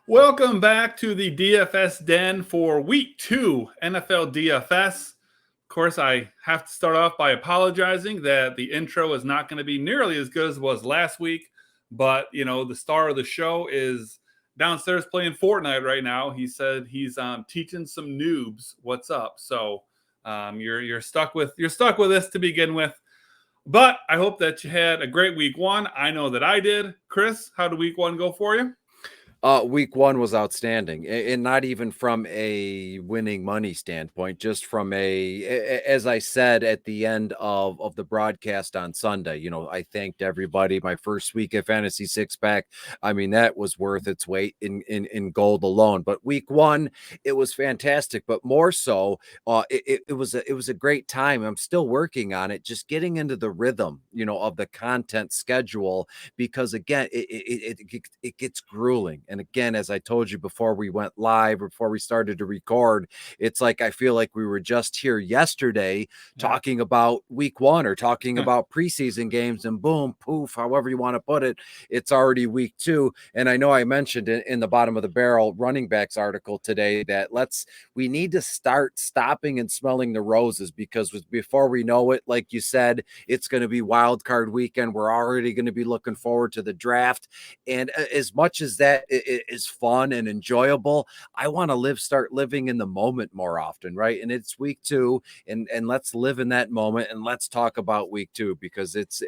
Welcome back to the DFS Den for Week 2 NFL DFS. Of course, I have to start off by apologizing that the intro is not going to be nearly as good as it was last week. But, the star of the show is downstairs playing Fortnite right now. He said he's teaching some noobs what's up. So you're stuck with this to begin with. But I hope that you had a great week 1. I know that I did. Chris, how did week 1 go for you? Week 1 was outstanding, and not even from a winning money standpoint, just from as I said at the end of the broadcast on Sunday, I thanked everybody. My first week at Fantasy Six Pack, I mean, that was worth its weight in gold alone. But week 1, it was fantastic, but more so, it was a great time. I'm still working on it, just getting into the rhythm, of the content schedule, because again, it gets grueling. And again, as I told you before we went live, before we started to record, it's like I feel like we were just here yesterday talking about week 1 or talking about preseason games, and boom, poof, however you want to put it, it's already week 2. And I know I mentioned in the bottom of the barrel running backs article today that we need to start stopping and smelling the roses, because before we know it, like you said, it's going to be wild card weekend. We're already going to be looking forward to the draft. And as much as that is fun and enjoyable, I want to start living in the moment more often, right? And it's week 2, and let's live in that moment, and let's talk about week 2, because it's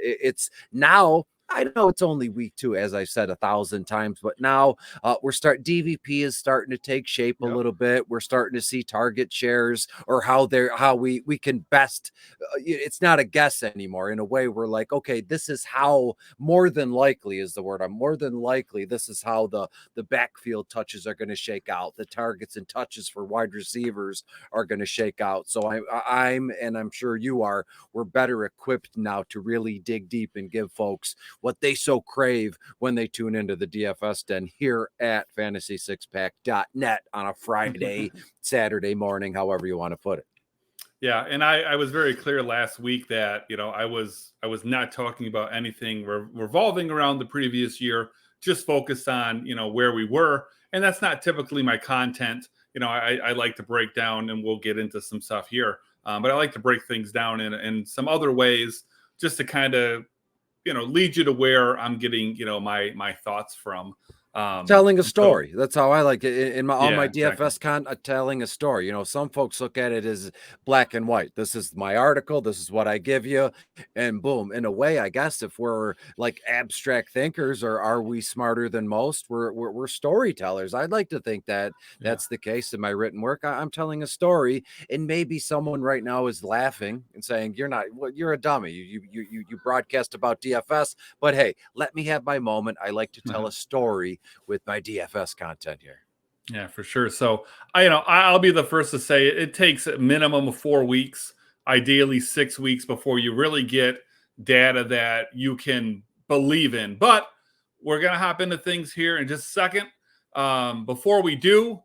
now. I know it's only week 2, as I said 1,000 times, but now DVP is starting to take shape a little bit. We're starting to see target shares, or how we can best. It's not a guess anymore. In a way, we're like, okay, this is how, more than likely is the word. I'm more than likely this is how the backfield touches are going to shake out. The targets and touches for wide receivers are going to shake out. So and I'm sure you are. We're better equipped now to really dig deep and give folks what they so crave when they tune into the DFS Den here at fantasy6pack.net on a Friday, Saturday morning, however you want to put it. Yeah, and I was very clear last week that, I was not talking about anything revolving around the previous year, just focused on, where we were. And that's not typically my content. I like to break down, and we'll get into some stuff here. But I like to break things down in some other ways, just to kind of, lead you to where I'm getting, my thoughts from. Telling a story. That's how I like it. In all my DFS exactly. content, telling a story. Some folks look at it as black and white. This is my article. This is what I give you. And boom. In a way, I guess if we're like abstract thinkers, or are we smarter than most? We're storytellers. I'd like to think that that's the case in my written work. I'm telling a story, and maybe someone right now is laughing and saying, you're a dummy. You broadcast about DFS, but hey, let me have my moment. I like to tell a story with my DFS content here. Yeah, for sure. So I'll be the first to say it takes a minimum of 4 weeks, ideally 6 weeks, before you really get data that you can believe in. But we're going to hop into things here in just a second. Before we do,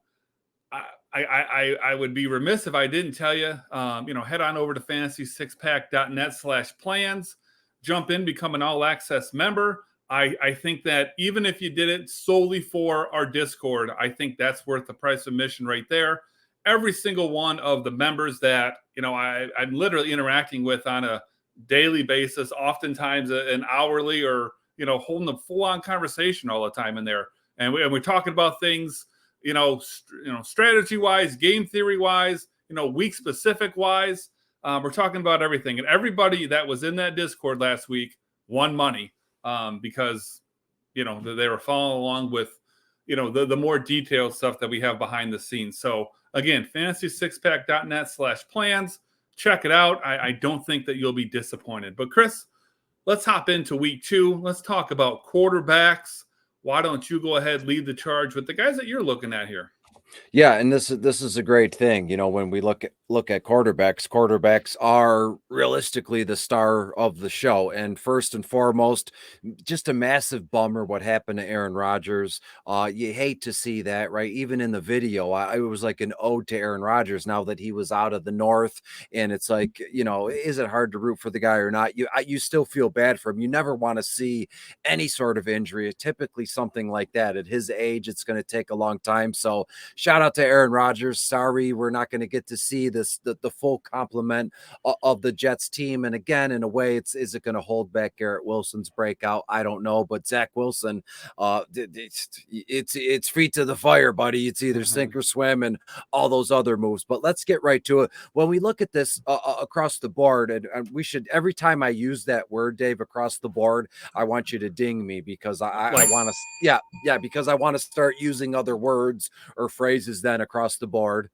I would be remiss if I didn't tell you, head on over to fantasy6pack.net/plans, jump in, become an all access member. I think that even if you did it solely for our Discord, I think that's worth the price of admission right there. Every single one of the members that, I'm literally interacting with on a daily basis, oftentimes an hourly, or, holding a full-on conversation all the time in there. And we're talking about things, strategy-wise, game theory-wise, week-specific-wise. We're talking about everything. And everybody that was in that Discord last week won money. Because, they were following along with, the more detailed stuff that we have behind the scenes. So again, fantasy6pack.net/plans, check it out. I don't think that you'll be disappointed. But Chris, let's hop into week 2. Let's talk about quarterbacks. Why don't you go ahead, lead the charge with the guys that you're looking at here? Yeah, and this is a great thing. When we look look at quarterbacks, quarterbacks are realistically the star of the show. And first and foremost, just a massive bummer what happened to Aaron Rodgers. You hate to see that, right? Even in the video, it was like an ode to Aaron Rodgers now that he was out of the North. And it's like, is it hard to root for the guy or not? You still feel bad for him. You never want to see any sort of injury. Typically something like that at his age, it's going to take a long time. So shout out to Aaron Rodgers. Sorry, we're not going to get to see the full complement of the Jets team. And again, in a way, is it going to hold back Garrett Wilson's breakout? I don't know, but Zach Wilson, it's feet to the fire, buddy. It's either sink or swim, and all those other moves. But let's get right to it. When we look at this across the board, and we should, every time I use that word, Dave, across the board, I want you to ding me because I want to, because I want to start using other words or phrases then across the board.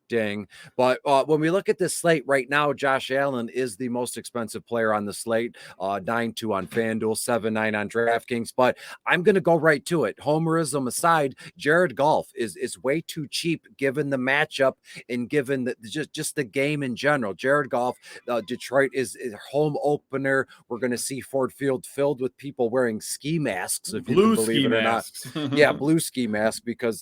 Ding. But when we look at this slate right now, Josh Allen is the most expensive player on the slate, 9-2 on FanDuel, 7-9 on DraftKings. But I'm going to go right to it. Homerism aside, Jared Goff is way too cheap given the matchup and given the, just the game in general. Jared Goff, Detroit is home opener. We're going to see Ford Field filled with people wearing ski masks, if Blue you can believe it masks. or not. Yeah, blue ski masks, because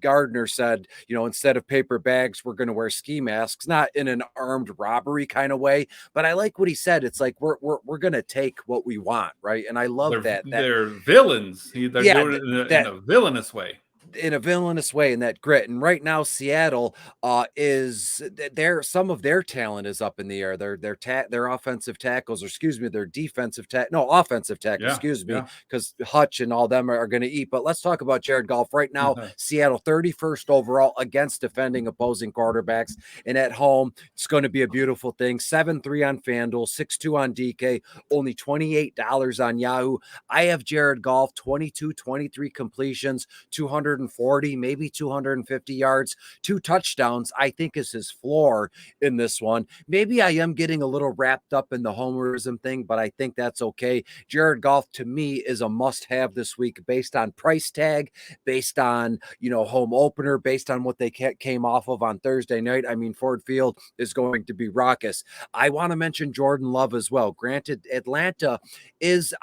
Gardner said, instead of paper bags, we're going to wear ski masks, not in an armed robbery kind of way, but I like what he said. It's like we're going to take what we want, right? And I love they're villains. They're doing it in a villainous way. In a villainous way, in that grit. And right now, Seattle is there. Some of their talent is up in the air. Their offensive tackles, or excuse me, their offensive tackle, because Hutch and all them are going to eat. But let's talk about Jared Goff right now. Seattle 31st overall against defending opposing quarterbacks, and at home, it's going to be a beautiful thing. 7-3 on FanDuel, 6-2 on DK, only $28 on Yahoo. I have Jared Goff 23 completions, 240, maybe 250 yards, 2 touchdowns, I think is his floor in this one. Maybe I am getting a little wrapped up in the homerism thing, but I think that's okay. Jared Goff to me is a must-have this week based on price tag, based on, home opener, based on what they came off of on Thursday night. I mean, Ford Field is going to be raucous. I want to mention Jordan Love as well. Granted, Atlanta is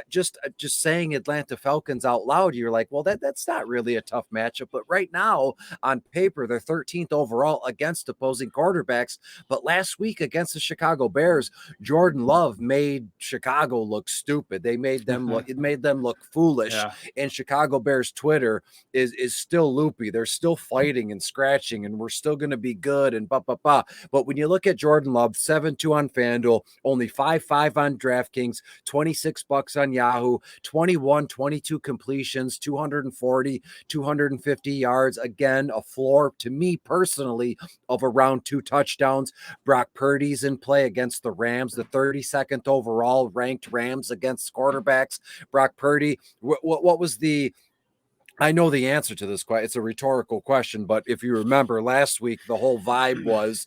just saying Atlanta Falcons out loud, you're like, well, that's not really a tough matchup. But right now, on paper, they're 13th overall against opposing quarterbacks. But last week against the Chicago Bears, Jordan Love made Chicago look stupid. It made them look foolish. Yeah. And Chicago Bears Twitter is still loopy. They're still fighting and scratching, and we're still going to be good and But when you look at Jordan Love, 7-2 on FanDuel, only 5-5 on DraftKings, $26 on Yahoo, 22 completions, 240, 250 yards. Again, a floor to me personally of around 2 touchdowns. Brock Purdy's in play against the Rams, the 32nd overall ranked Rams against quarterbacks. Brock Purdy, what was the I know the answer to this question. It's a rhetorical question, but if you remember last week, the whole vibe was,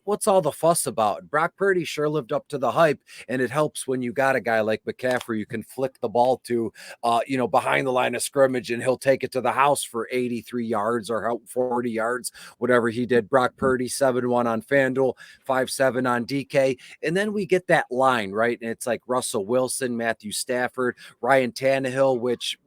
what's all the fuss about? Brock Purdy sure lived up to the hype, and it helps when you got a guy like McCaffrey you can flick the ball to, behind the line of scrimmage, and he'll take it to the house for 83 yards or 40 yards, whatever he did. Brock Purdy, 7-1 on FanDuel, 5-7 on DK, and then we get that line, right? And it's like Russell Wilson, Matthew Stafford, Ryan Tannehill, which,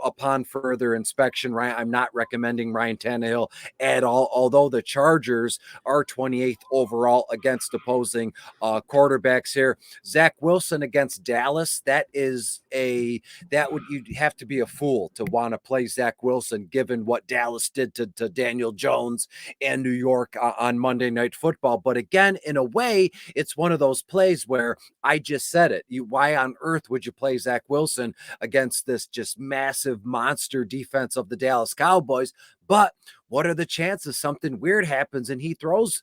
upon further inspection, right, I'm not recommending Ryan Tannehill at all, although the Chargers are 28th overall against opposing quarterbacks here. Zach Wilson against Dallas, you'd have to be a fool to want to play Zach Wilson given what Dallas did to Daniel Jones and New York on Monday Night Football. But again, in a way, it's one of those plays where I just said it. Why on earth would you play Zach Wilson against this just massive monster defense of the Dallas Cowboys? But what are the chances something weird happens and he throws,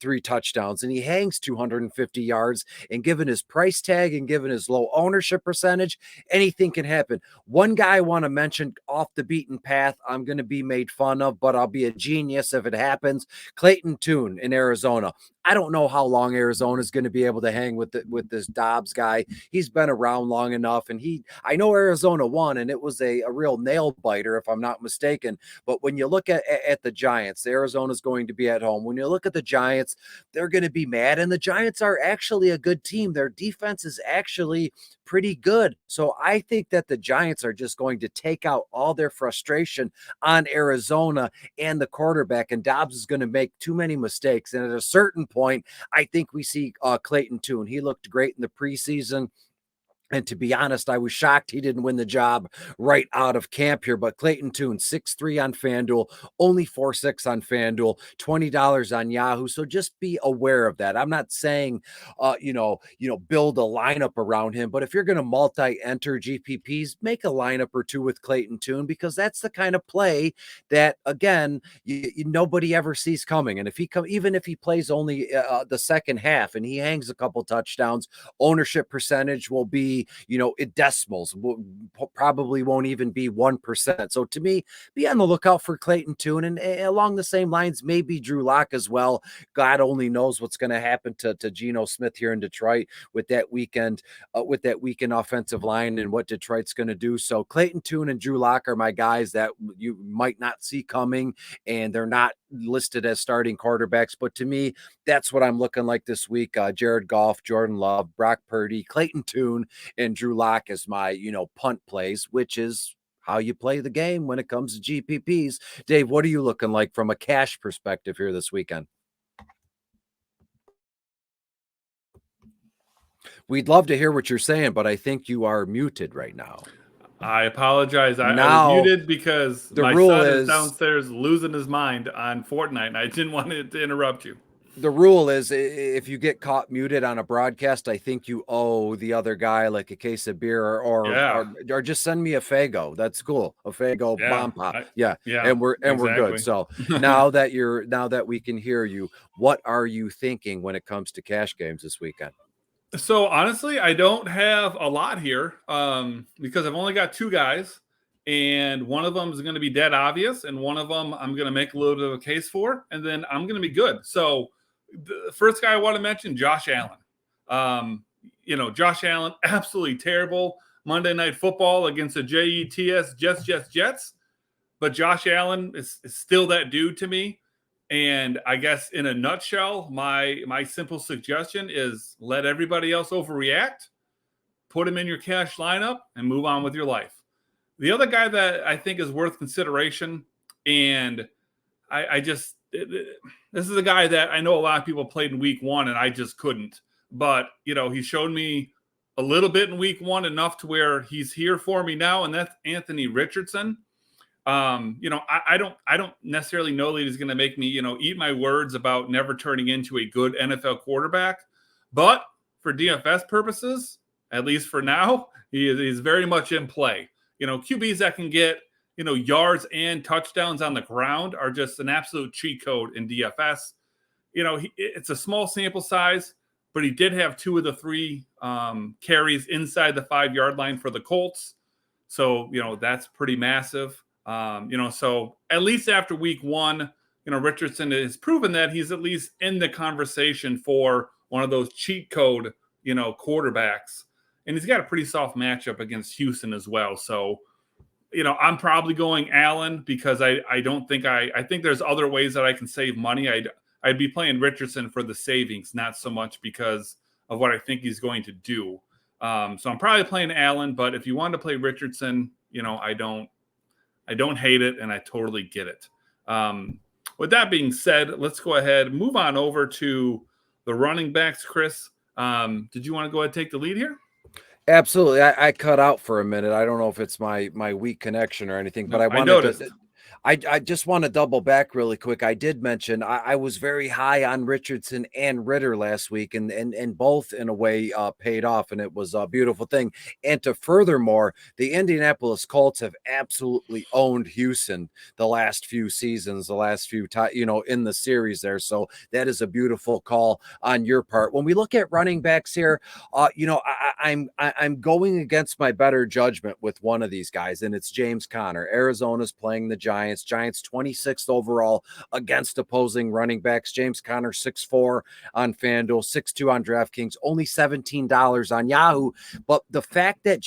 3 touchdowns and he hangs 250 yards, and given his price tag and given his low ownership percentage, anything can happen. One guy I want to mention off the beaten path, I'm going to be made fun of, but I'll be a genius if it happens. Clayton Tune in Arizona. I don't know how long Arizona is going to be able to hang with this Dobbs guy. He's been around long enough, and I know Arizona won, and it was a real nail biter if I'm not mistaken. But when when you look at the Giants, Arizona's going to be at home. When you look at the Giants, they're going to be mad, and the Giants are actually a good team. Their defense is actually pretty good. So I think that the Giants are just going to take out all their frustration on Arizona and the quarterback, and Dobbs is going to make too many mistakes. And at a certain point, I think we see Clayton Tune. He looked great in the preseason. And to be honest, I was shocked he didn't win the job right out of camp here. But Clayton Tune, 6'3" on FanDuel, only 4.6 on FanDuel, $20 on Yahoo. So just be aware of that. I'm not saying, build a lineup around him. But if you're going to multi-enter GPPs, make a lineup or two with Clayton Tune, because that's the kind of play that, again, nobody ever sees coming. And even if he plays only the second half and he hangs a couple touchdowns, ownership percentage will be, it decimals, probably won't even be 1%. So to me, be on the lookout for Clayton Tune, and along the same lines, maybe Drew Lock as well. God only knows what's going to happen to Geno Smith here in Detroit with that weekend offensive line and what Detroit's going to do. So Clayton Tune and Drew Lock are my guys that you might not see coming, and they're not listed as starting quarterbacks. But to me, that's what I'm looking like this week. Jared Goff, Jordan Love, Brock Purdy, Clayton Tune, and Drew Lock as my, punt plays, which is how you play the game when it comes to GPPs. Dave, what are you looking like from a cash perspective here this weekend? We'd love to hear what you're saying, but I think you are muted right now. I apologize. I was muted because my son is downstairs losing his mind on Fortnite, and I didn't want to interrupt you. The rule is, if you get caught muted on a broadcast, I think you owe the other guy like a case of beer or just send me a Faygo. That's cool. A Faygo bomb pop. And we're good. So now that we can hear you, what are you thinking when it comes to cash games this weekend? So honestly, I don't have a lot here because I've only got two guys, and one of them is going to be dead obvious, and one of them I'm going to make a little bit of a case for, and then I'm going to be good. So the first guy I want to mention, Josh Allen. Josh Allen, absolutely terrible Monday Night Football against the Jets. But Josh Allen is still that dude to me. And I guess in a nutshell, my simple suggestion is let everybody else overreact, put him in your cash lineup, and move on with your life. The other guy that I think is worth consideration, and this is a guy that I know a lot of people played in week one, and I just couldn't. But, he showed me a little bit in week one, enough to where he's here for me now, and that's Anthony Richardson. I don't necessarily know that he's going to make me, eat my words about never turning into a good NFL quarterback. But for DFS purposes, at least for now, he's very much in play. QBs that can get, yards and touchdowns on the ground are just an absolute cheat code in DFS. It's a small sample size, but he did have 2 of the 3 carries inside the 5-yard line for the Colts. So, that's pretty massive. So at least after week one, Richardson has proven that he's at least in the conversation for one of those cheat code, quarterbacks. And he's got a pretty soft matchup against Houston as well. So, I'm probably going Allen because I think there's other ways that I can save money. I'd be playing Richardson for the savings, not so much because of what I think he's going to do. So I'm probably playing Allen, but if you want to play Richardson, I don't hate it, and I totally get it. With that being said, let's go ahead and move on over to the running backs. Chris, did you want to go ahead and take the lead here? Absolutely. I cut out for a minute. I don't know if it's my weak connection or anything, but I noticed. I just want to double back really quick. I did mention I was very high on Richardson and Ritter last week, and both in a way paid off, and it was a beautiful thing. And to furthermore, the Indianapolis Colts have absolutely owned Houston the last few seasons, in the series there. So that is a beautiful call on your part. When we look at running backs here, I'm going against my better judgment with one of these guys, and it's James Conner. Arizona's playing the Giants. Giants. Giants 26th overall against opposing running backs. James Conner 6'4" on FanDuel, 6'2" on DraftKings, only $17 on Yahoo. But the fact that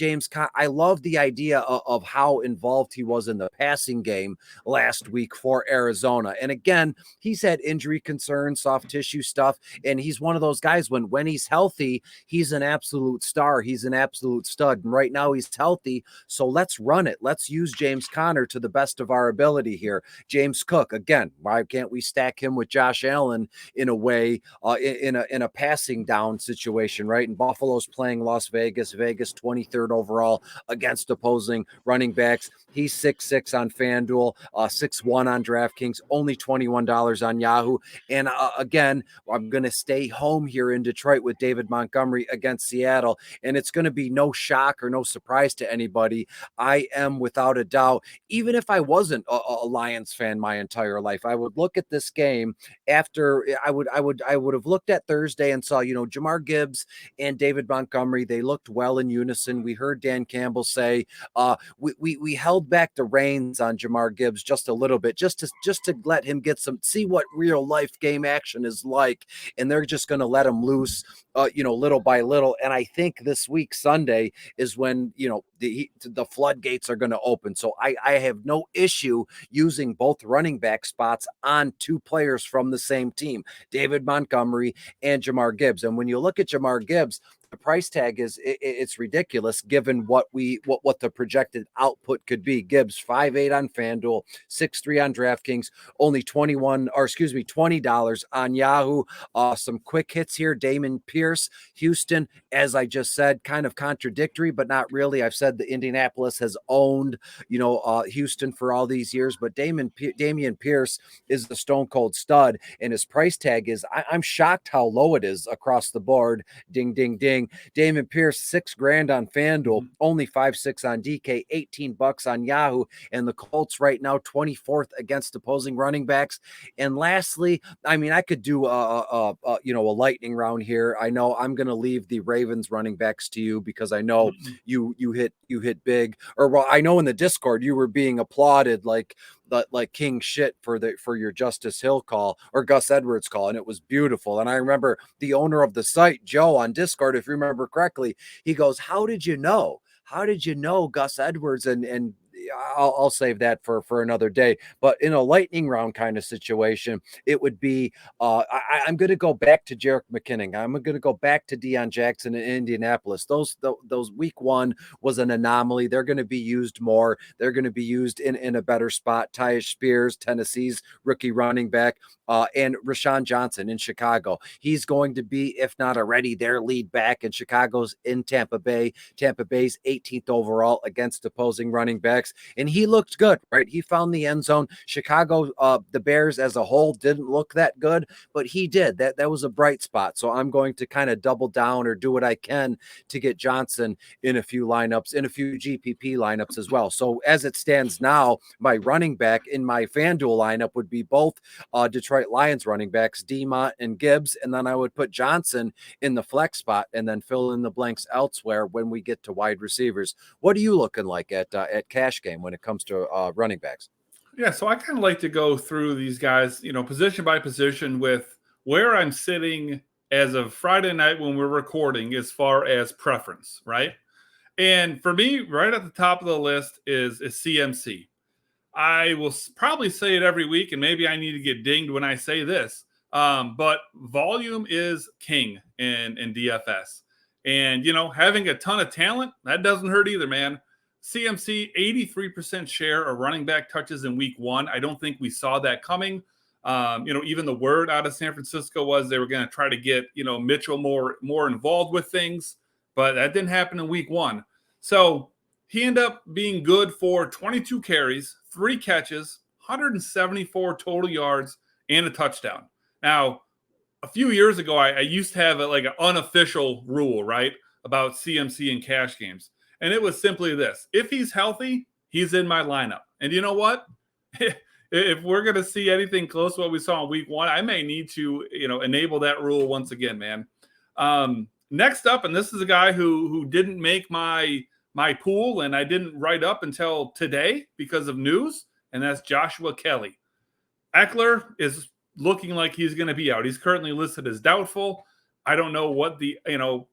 I love the idea of how involved he was in the passing game last week for Arizona. And again, he's had injury concerns, soft tissue stuff, and he's one of those guys when he's healthy, he's an absolute star. He's an absolute stud. And right now he's healthy. So let's run it. Let's use James Conner to the best of our ability here. James Cook, again, why can't we stack him with Josh Allen in a way, in a passing down situation, right? And Buffalo's playing Las Vegas. Vegas 23rd overall against opposing running backs. He's 6'6" on FanDuel, 6'1" on DraftKings, only $21 on Yahoo. And again, I'm going to stay home here in Detroit with David Montgomery against Seattle. And it's going to be no shock or no surprise to anybody. I am without a doubt, even if I wasn't a Lions fan my entire life, I would look at this game after I would have looked at Thursday and saw, Jamar Gibbs and David Montgomery, they looked well in unison. We heard Dan Campbell say, we held back the reins on Jamar Gibbs just a little bit, just to let him see what real life game action is like. And they're just going to let him loose, little by little. And I think this week, Sunday, is when, the floodgates are going to open. So I have no issue using both running back spots on two players from the same team, David Montgomery and Jamar Gibbs. And when you look at Jamar Gibbs, the price tag it's ridiculous given what the projected output could be. Gibbs 5'8" on FanDuel, 6'3" on DraftKings, only $20 on Yahoo. Some quick hits here. Damon Pierce, Houston, as I just said, kind of contradictory, but not really. I've said that Indianapolis has owned, Houston for all these years, but Damian Pierce is the stone cold stud, and his price tag is, I'm shocked how low it is across the board. Ding, ding, ding. Damon Pierce, $6,000 on FanDuel, only 5.6 on DK, $18 on Yahoo, and the Colts right now 24th against opposing running backs. And lastly, I could do a lightning round here. I know I'm going to leave the Ravens running backs to you because I know you hit big, or well, I know in the Discord you were being applauded like king shit for your Justice Hill call or Gus Edwards call, and it was beautiful. And I remember the owner of the site, Joe, on Discord, if you remember correctly, he goes, how did you know Gus Edwards? And I'll save that for another day. But in a lightning round kind of situation, it would be I'm going to go back to Jerick McKinnon. I'm going to go back to Deion Jackson in Indianapolis. Those week one was an anomaly. They're going to be used more. They're going to be used in a better spot. Tyus Spears, Tennessee's rookie running back, and Rashawn Johnson in Chicago. He's going to be, if not already, their lead back. And Chicago's in Tampa Bay. Tampa Bay's 18th overall against opposing running backs. And he looked good, right? He found the end zone. Chicago, the Bears as a whole didn't look that good, but he did. That was a bright spot. So I'm going to kind of double down or do what I can to get Johnson in a few lineups, in a few GPP lineups as well. So as it stands now, my running back in my FanDuel lineup would be both Detroit Lions running backs, Demont and Gibbs, and then I would put Johnson in the flex spot and then fill in the blanks elsewhere when we get to wide receivers. What are you looking like at cash game when it comes to running backs? Yeah, so I kind of like to go through these guys, position by position with where I'm sitting as of Friday night when we're recording as far as preference, right? And for me, right at the top of the list is CMC. I will probably say it every week, and maybe I need to get dinged when I say this, but volume is king in DFS. And, having a ton of talent, that doesn't hurt either, man. CMC, 83% share of running back touches in week one. I don't think we saw that coming. Even the word out of San Francisco was they were going to try to get, Mitchell more involved with things, but that didn't happen in week one. So he ended up being good for 22 carries, 3 catches, 174 total yards, and a touchdown. Now, a few years ago, I used to have an unofficial rule, right, about CMC in cash games. And it was simply this: if he's healthy, he's in my lineup. And you know what? If we're going to see anything close to what we saw in week one, I may need to, enable that rule once again, man. Next up, and this is a guy who didn't make my pool, and I didn't write up until today because of news, and that's Joshua Kelly. Eckler is looking like he's going to be out. He's currently listed as doubtful. I don't know what the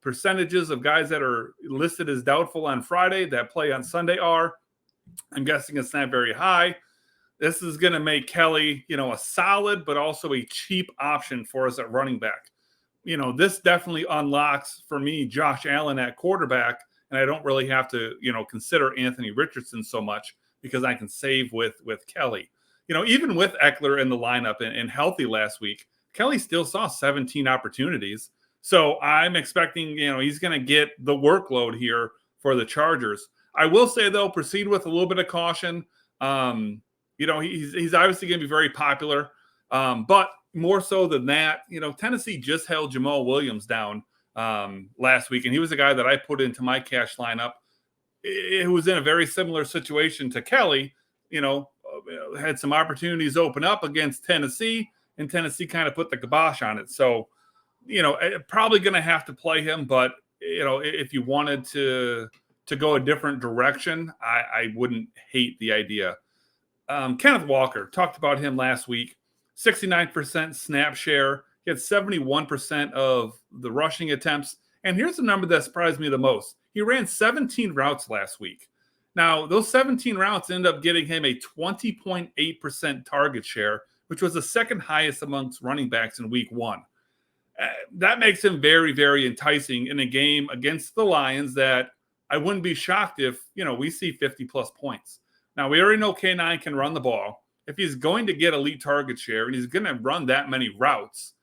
percentages of guys that are listed as doubtful on Friday that play on Sunday are. I'm guessing it's not very high. This is going to make Kelly, a solid but also a cheap option for us at running back. This definitely unlocks for me Josh Allen at quarterback, and I don't really have to, consider Anthony Richardson so much because I can save with Kelly. Even with Eckler in the lineup and healthy last week, Kelly still saw 17 opportunities. So I'm expecting, he's going to get the workload here for the Chargers. I will say, though, proceed with a little bit of caution. He's obviously going to be very popular. But more so than that, Tennessee just held Jamal Williams down last week. And he was a guy that I put into my cash lineup. It was in a very similar situation to Kelly, had some opportunities open up against Tennessee, and Tennessee kind of put the kibosh on it. So, probably going to have to play him. But, if you wanted to go a different direction, I wouldn't hate the idea. Kenneth Walker, talked about him last week. 69% snap share. He had 71% of the rushing attempts. And here's the number that surprised me the most. He ran 17 routes last week. Now, those 17 routes ended up getting him a 20.8% target share, which was the second highest amongst running backs in week one. That makes him very, very enticing in a game against the Lions that I wouldn't be shocked if, we see 50-plus points. Now, we already know K9 can run the ball. If he's going to get elite target share and he's going to run that many routes,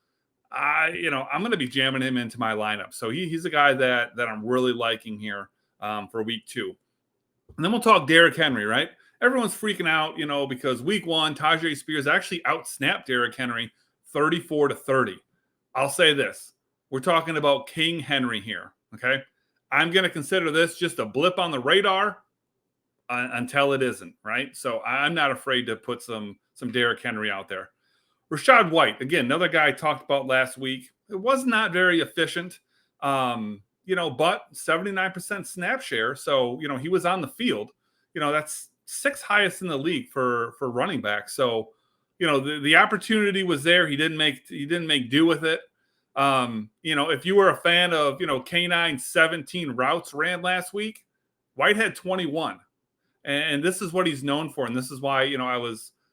I'm going to be jamming him into my lineup. So he's a guy that I'm really liking here for week two. And then we'll talk Derrick Henry, right? Everyone's freaking out, because week one, Tajay Spears actually outsnapped Derrick Henry 34-30. I'll say this. We're talking about King Henry here, okay? I'm going to consider this just a blip on the radar until it isn't, right? So I'm not afraid to put some Derrick Henry out there. Rachaad White, again, another guy I talked about last week. It was not very efficient, but 79% snap share. So, he was on the field. That's sixth highest in the league for running back. So, the opportunity was there. He didn't make do with it. If you were a fan of, K9 17 routes ran last week, White had 21. And this is what he's known for. And this is why,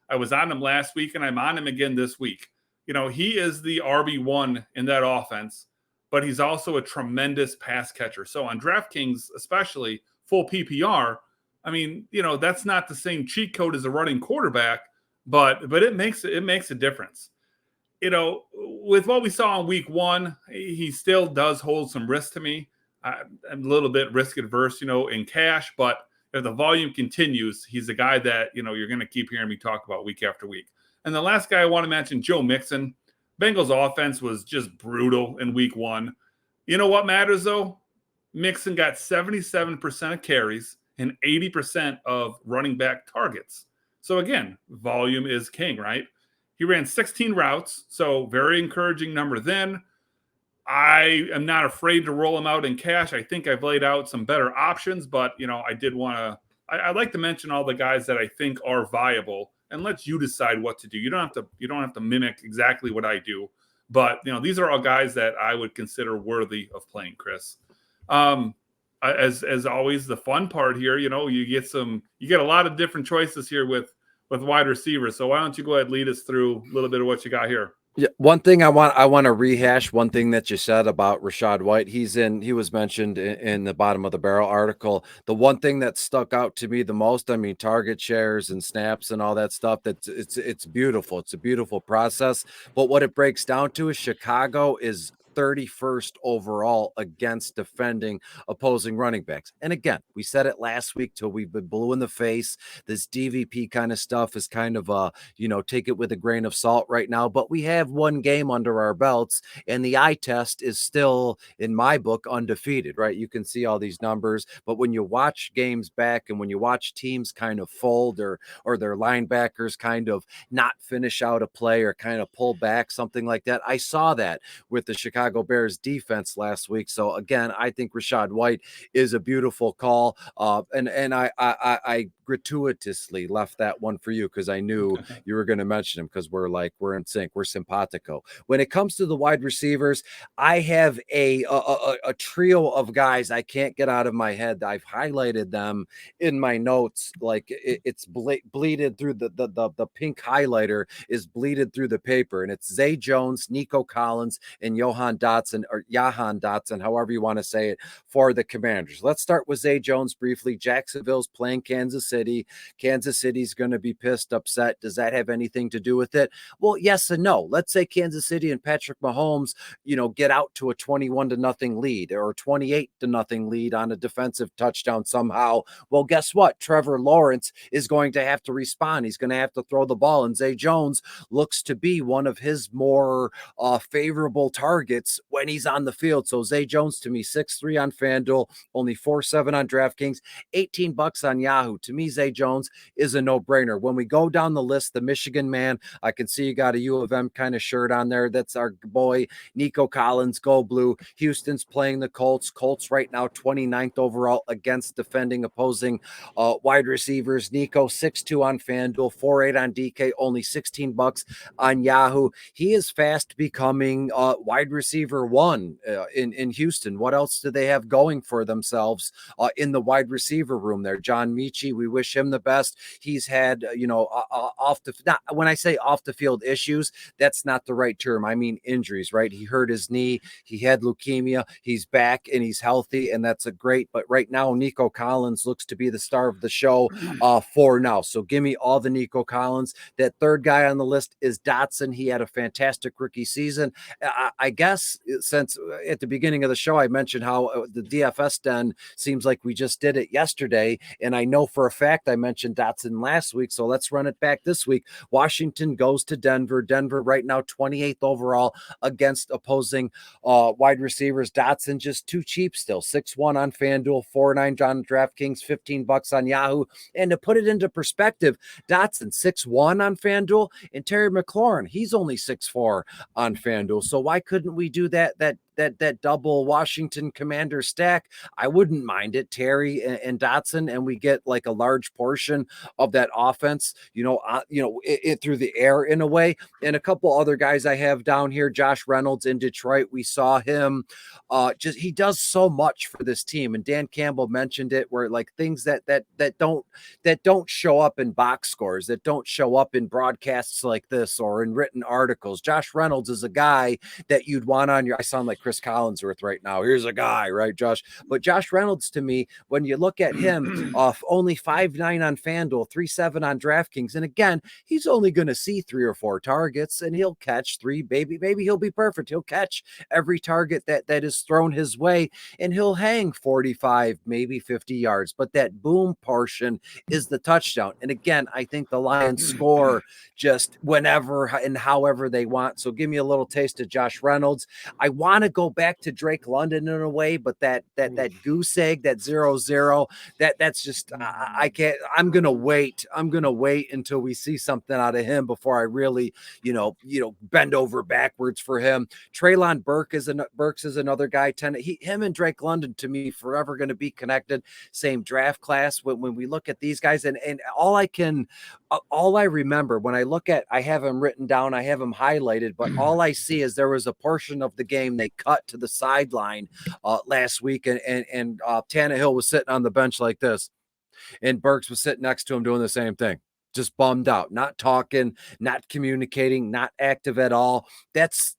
I was on him last week and I'm on him again this week. He is the RB1 in that offense, but he's also a tremendous pass catcher. So on DraftKings, especially full PPR, that's not the same cheat code as a running quarterback, but it makes a difference. With what we saw in week one, he still does hold some risk to me. I'm a little bit risk adverse, in cash, but if the volume continues, he's a guy that, you're going to keep hearing me talk about week after week. And the last guy I want to mention, Joe Mixon. Bengals offense was just brutal in week one. You know what matters, though? Mixon got 77% of carries and 80% of running back targets. So, again, volume is king, right? He ran 16 routes, so very encouraging number then. I am not afraid to roll him out in cash. I think I've laid out some better options, but, I did want to – I'd like to mention all the guys that I think are viable and let you decide what to do. You don't have to mimic exactly what I do, but, these are all guys that I would consider worthy of playing, Chris. As always, the fun part here, you get a lot of different choices here with wide receivers. So why don't you go ahead and lead us through a little bit of what you got here? Yeah, one thing I want to rehash one thing that you said about Rachaad White. He was mentioned in the bottom of the barrel article. The one thing that stuck out to me the most, target shares and snaps and all that stuff, it's beautiful. It's a beautiful process. But what it breaks down to is Chicago is 31st overall against defending opposing running backs. And again, we said it last week till we've been blue in the face. This DVP kind of stuff is kind of take it with a grain of salt right now, but we have one game under our belts and the eye test is still, in my book, undefeated, right? You can see all these numbers, but when you watch games back and when you watch teams kind of fold or their linebackers kind of not finish out a play or kind of pull back, something like that, I saw that with the Chicago Bears defense last week. So again, I think Rachaad White is a beautiful call. And I gratuitously left that one for you because I knew you were going to mention him because we're in sync. We're simpatico. When it comes to the wide receivers, I have a trio of guys I can't get out of my head. I've highlighted them in my notes, like it's bleeded through the pink highlighter is bleeded through the paper, and it's Zay Jones, Nico Collins, and Jahan Dotson, however you want to say it, for the Commanders. Let's start with Zay Jones briefly. Jacksonville's playing Kansas City. Kansas City's going to be pissed, upset. Does that have anything to do with it? Well, yes and no. Let's say Kansas City and Patrick Mahomes, get out to a 21-0 lead or 28-0 lead on a defensive touchdown somehow. Well, guess what? Trevor Lawrence is going to have to respond. He's going to have to throw the ball, and Zay Jones looks to be one of his more favorable targets when he's on the field. So Zay Jones, to me, 6'3" on FanDuel, only 4.7 on DraftKings, $18 on Yahoo. To me, Zay Jones is a no-brainer. When we go down the list, the Michigan man, I can see you got a U of M kind of shirt on there. That's our boy, Nico Collins, go blue. Houston's playing the Colts. Colts right now 29th overall against defending opposing wide receivers. Nico, 6'2" on FanDuel, 4.8 on DK, only $16 on Yahoo. He is fast becoming wide receiver one in Houston. What else do they have going for themselves in the wide receiver room there? John Michie, we wish him the best. He's had, when I say off the field issues, that's not the right term. I mean injuries, right? He hurt his knee. He had leukemia. He's back and he's healthy, and that's but right now, Nico Collins looks to be the star of the show for now. So give me all the Nico Collins. That third guy on the list is Dotson. He had a fantastic rookie season. I guess since at the beginning of the show, I mentioned how the DFS den seems like we just did it yesterday. And I know for a fact I mentioned Dotson last week. So let's run it back this week. Washington goes to Denver. Denver right now 28th overall against opposing wide receivers. Dotson just too cheap still. 6.1 on FanDuel, 4.9 on DraftKings, $15 on Yahoo. And to put it into perspective, Dotson 6'1" on FanDuel, and Terry McLaurin, he's only 6'4" on FanDuel. So why couldn't we do that double Washington Commander stack? I wouldn't mind it, Terry and Dotson, and we get like a large portion of that offense, it through the air in a way. And a couple other guys I have down here, Josh Reynolds in Detroit. We saw him he does so much for this team, and Dan Campbell mentioned it, where like things that don't show up in box scores, that don't show up in broadcasts like this or in written articles. Josh Reynolds is a guy that you'd want on I sound like Chris Collinsworth right now. Here's a guy, right, Josh? But Josh Reynolds, to me, when you look at him, only 5.9 on FanDuel, 3.7 on DraftKings, and again, he's only going to see 3 or 4 targets, and he'll catch 3. Maybe he'll be perfect. He'll catch every target that is thrown his way, and he'll hang 45, maybe 50 yards. But that boom portion is the touchdown. And again, I think the Lions score just whenever and however they want. So give me a little taste of Josh Reynolds. I want to go back to Drake London in a way, but that goose egg, that 0-0, that's just I can't. I'm gonna wait until we see something out of him before I really bend over backwards for him. Treylon Burks is another guy. Him and Drake London, to me, forever going to be connected. Same draft class. When we look at these guys, and all I remember when I look at, I have him written down, I have him highlighted, but all I see is there was a portion of the game they cut to the sideline last week, and Tannehill was sitting on the bench like this, and Burks was sitting next to him doing the same thing. Just bummed out, not talking, not communicating, not active at all. That's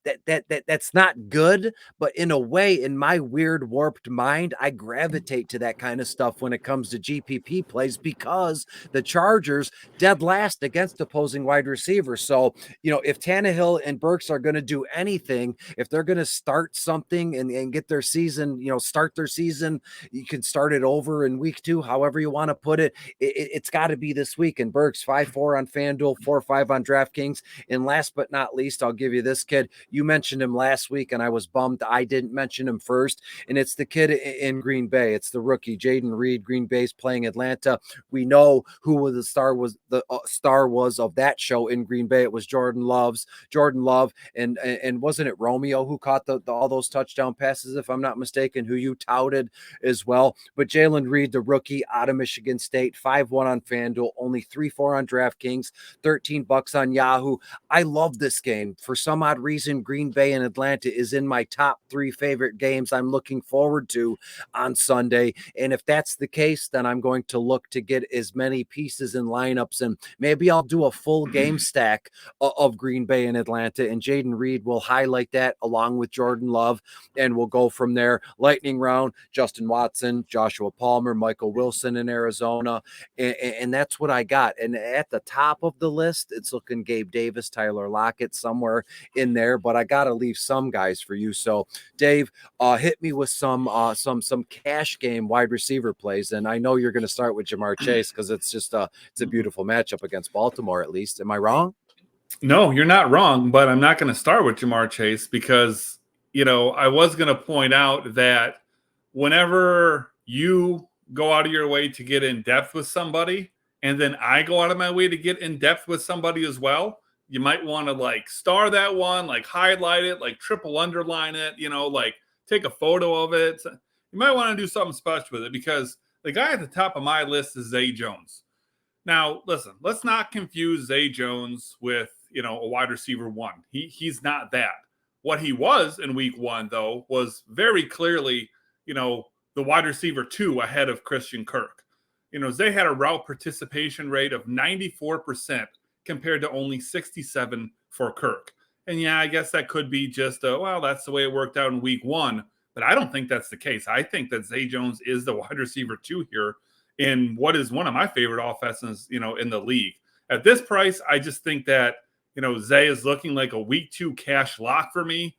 not good. But in a way, in my weird warped mind, I gravitate to that kind of stuff when it comes to GPP plays, because the Chargers dead last against opposing wide receivers. So, if Tannehill and Burks are going to do anything, if they're going to start something and get their season, start their season, you can start it over in week 2, however you want to put it. It's got to be this week. And Burks, works. 5-4 on FanDuel, 4-5 on DraftKings. And last but not least, I'll give you this kid. You mentioned him last week, and I was bummed I didn't mention him first. And it's the kid in Green Bay. It's the rookie, Jaden Reed. Green Bay's playing Atlanta. We know who the star was of that show in Green Bay. It was Jordan Love, and wasn't it Romeo who caught all those touchdown passes, if I'm not mistaken, who you touted as well. But Jalen Reed, the rookie out of Michigan State, 5-1 on FanDuel, only 3-4 on DraftKings, $13 on Yahoo. I love this game. For some odd reason, Green Bay and Atlanta is in my top 3 favorite games I'm looking forward to on Sunday. And if that's the case, then I'm going to look to get as many pieces and lineups, and maybe I'll do a full game stack of Green Bay and Atlanta, and Jaden Reed will highlight that along with Jordan Love, and we'll go from there. Lightning round, Justin Watson, Joshua Palmer, Michael Wilson in Arizona, and that's what I got. And at the top of the list, it's looking Gabe Davis, Tyler Lockett, somewhere in there, but I got to leave some guys for you. So Dave, hit me with some cash game wide receiver plays, and I know you're going to start with Jamar Chase because it's a beautiful matchup against Baltimore. At least, am I wrong? No, you're not wrong, but I'm not going to start with Jamar Chase because, I was going to point out that whenever you go out of your way to get in depth with somebody, and then I go out of my way to get in depth with somebody as well, you might want to star that one, highlight it, triple underline it, take a photo of it. You might want to do something special with it because the guy at the top of my list is Zay Jones. Now, listen, let's not confuse Zay Jones with, a wide receiver 1. He's not that. What he was in week 1, though, was very clearly, the wide receiver 2 ahead of Christian Kirk. Zay had a route participation rate of 94% compared to only 67 for Kirk. And yeah, I guess that could be just that's the way it worked out in week 1. But I don't think that's the case. I think that Zay Jones is the wide receiver 2 here in what is one of my favorite offenses, in the league. At this price, I just think that, Zay is looking like a week 2 cash lock for me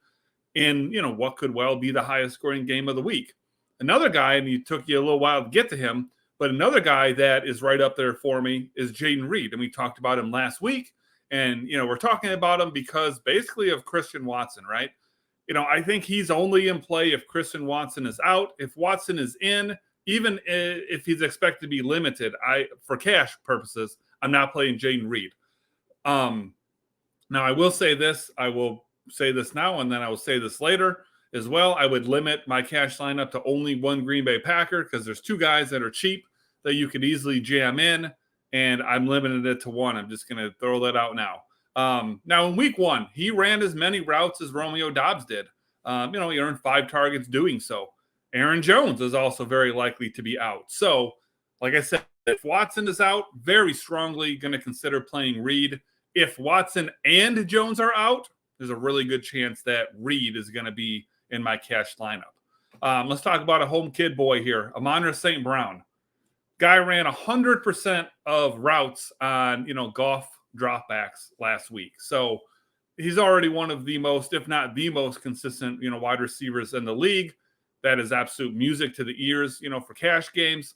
in, what could well be the highest scoring game of the week. Another guy, and it took you a little while to get to him, but another guy that is right up there for me is Jaden Reed. And we talked about him last week. And, we're talking about him because basically of Christian Watson, right? I think he's only in play if Christian Watson is out. If Watson is in, even if he's expected to be limited, for cash purposes, I'm not playing Jaden Reed. Now, I will say this. I will say this now, and then I will say this later as well. I would limit my cash lineup to only one Green Bay Packer because there's 2 guys that are cheap that you could easily jam in, and I'm limiting it to 1. I'm just going to throw that out now. Now, in week 1, he ran as many routes as Romeo Doubs did. He earned 5 targets doing so. Aaron Jones is also very likely to be out. So, like I said, if Watson is out, very strongly going to consider playing Reed. If Watson and Jones are out, there's a really good chance that Reed is going to be in my cash lineup. Let's talk about a home kid boy here, Amon-Ra St. Brown. Guy ran 100% of routes on, golf dropbacks last week. So he's already one of the most, if not the most consistent, wide receivers in the league. That is absolute music to the ears, for cash games.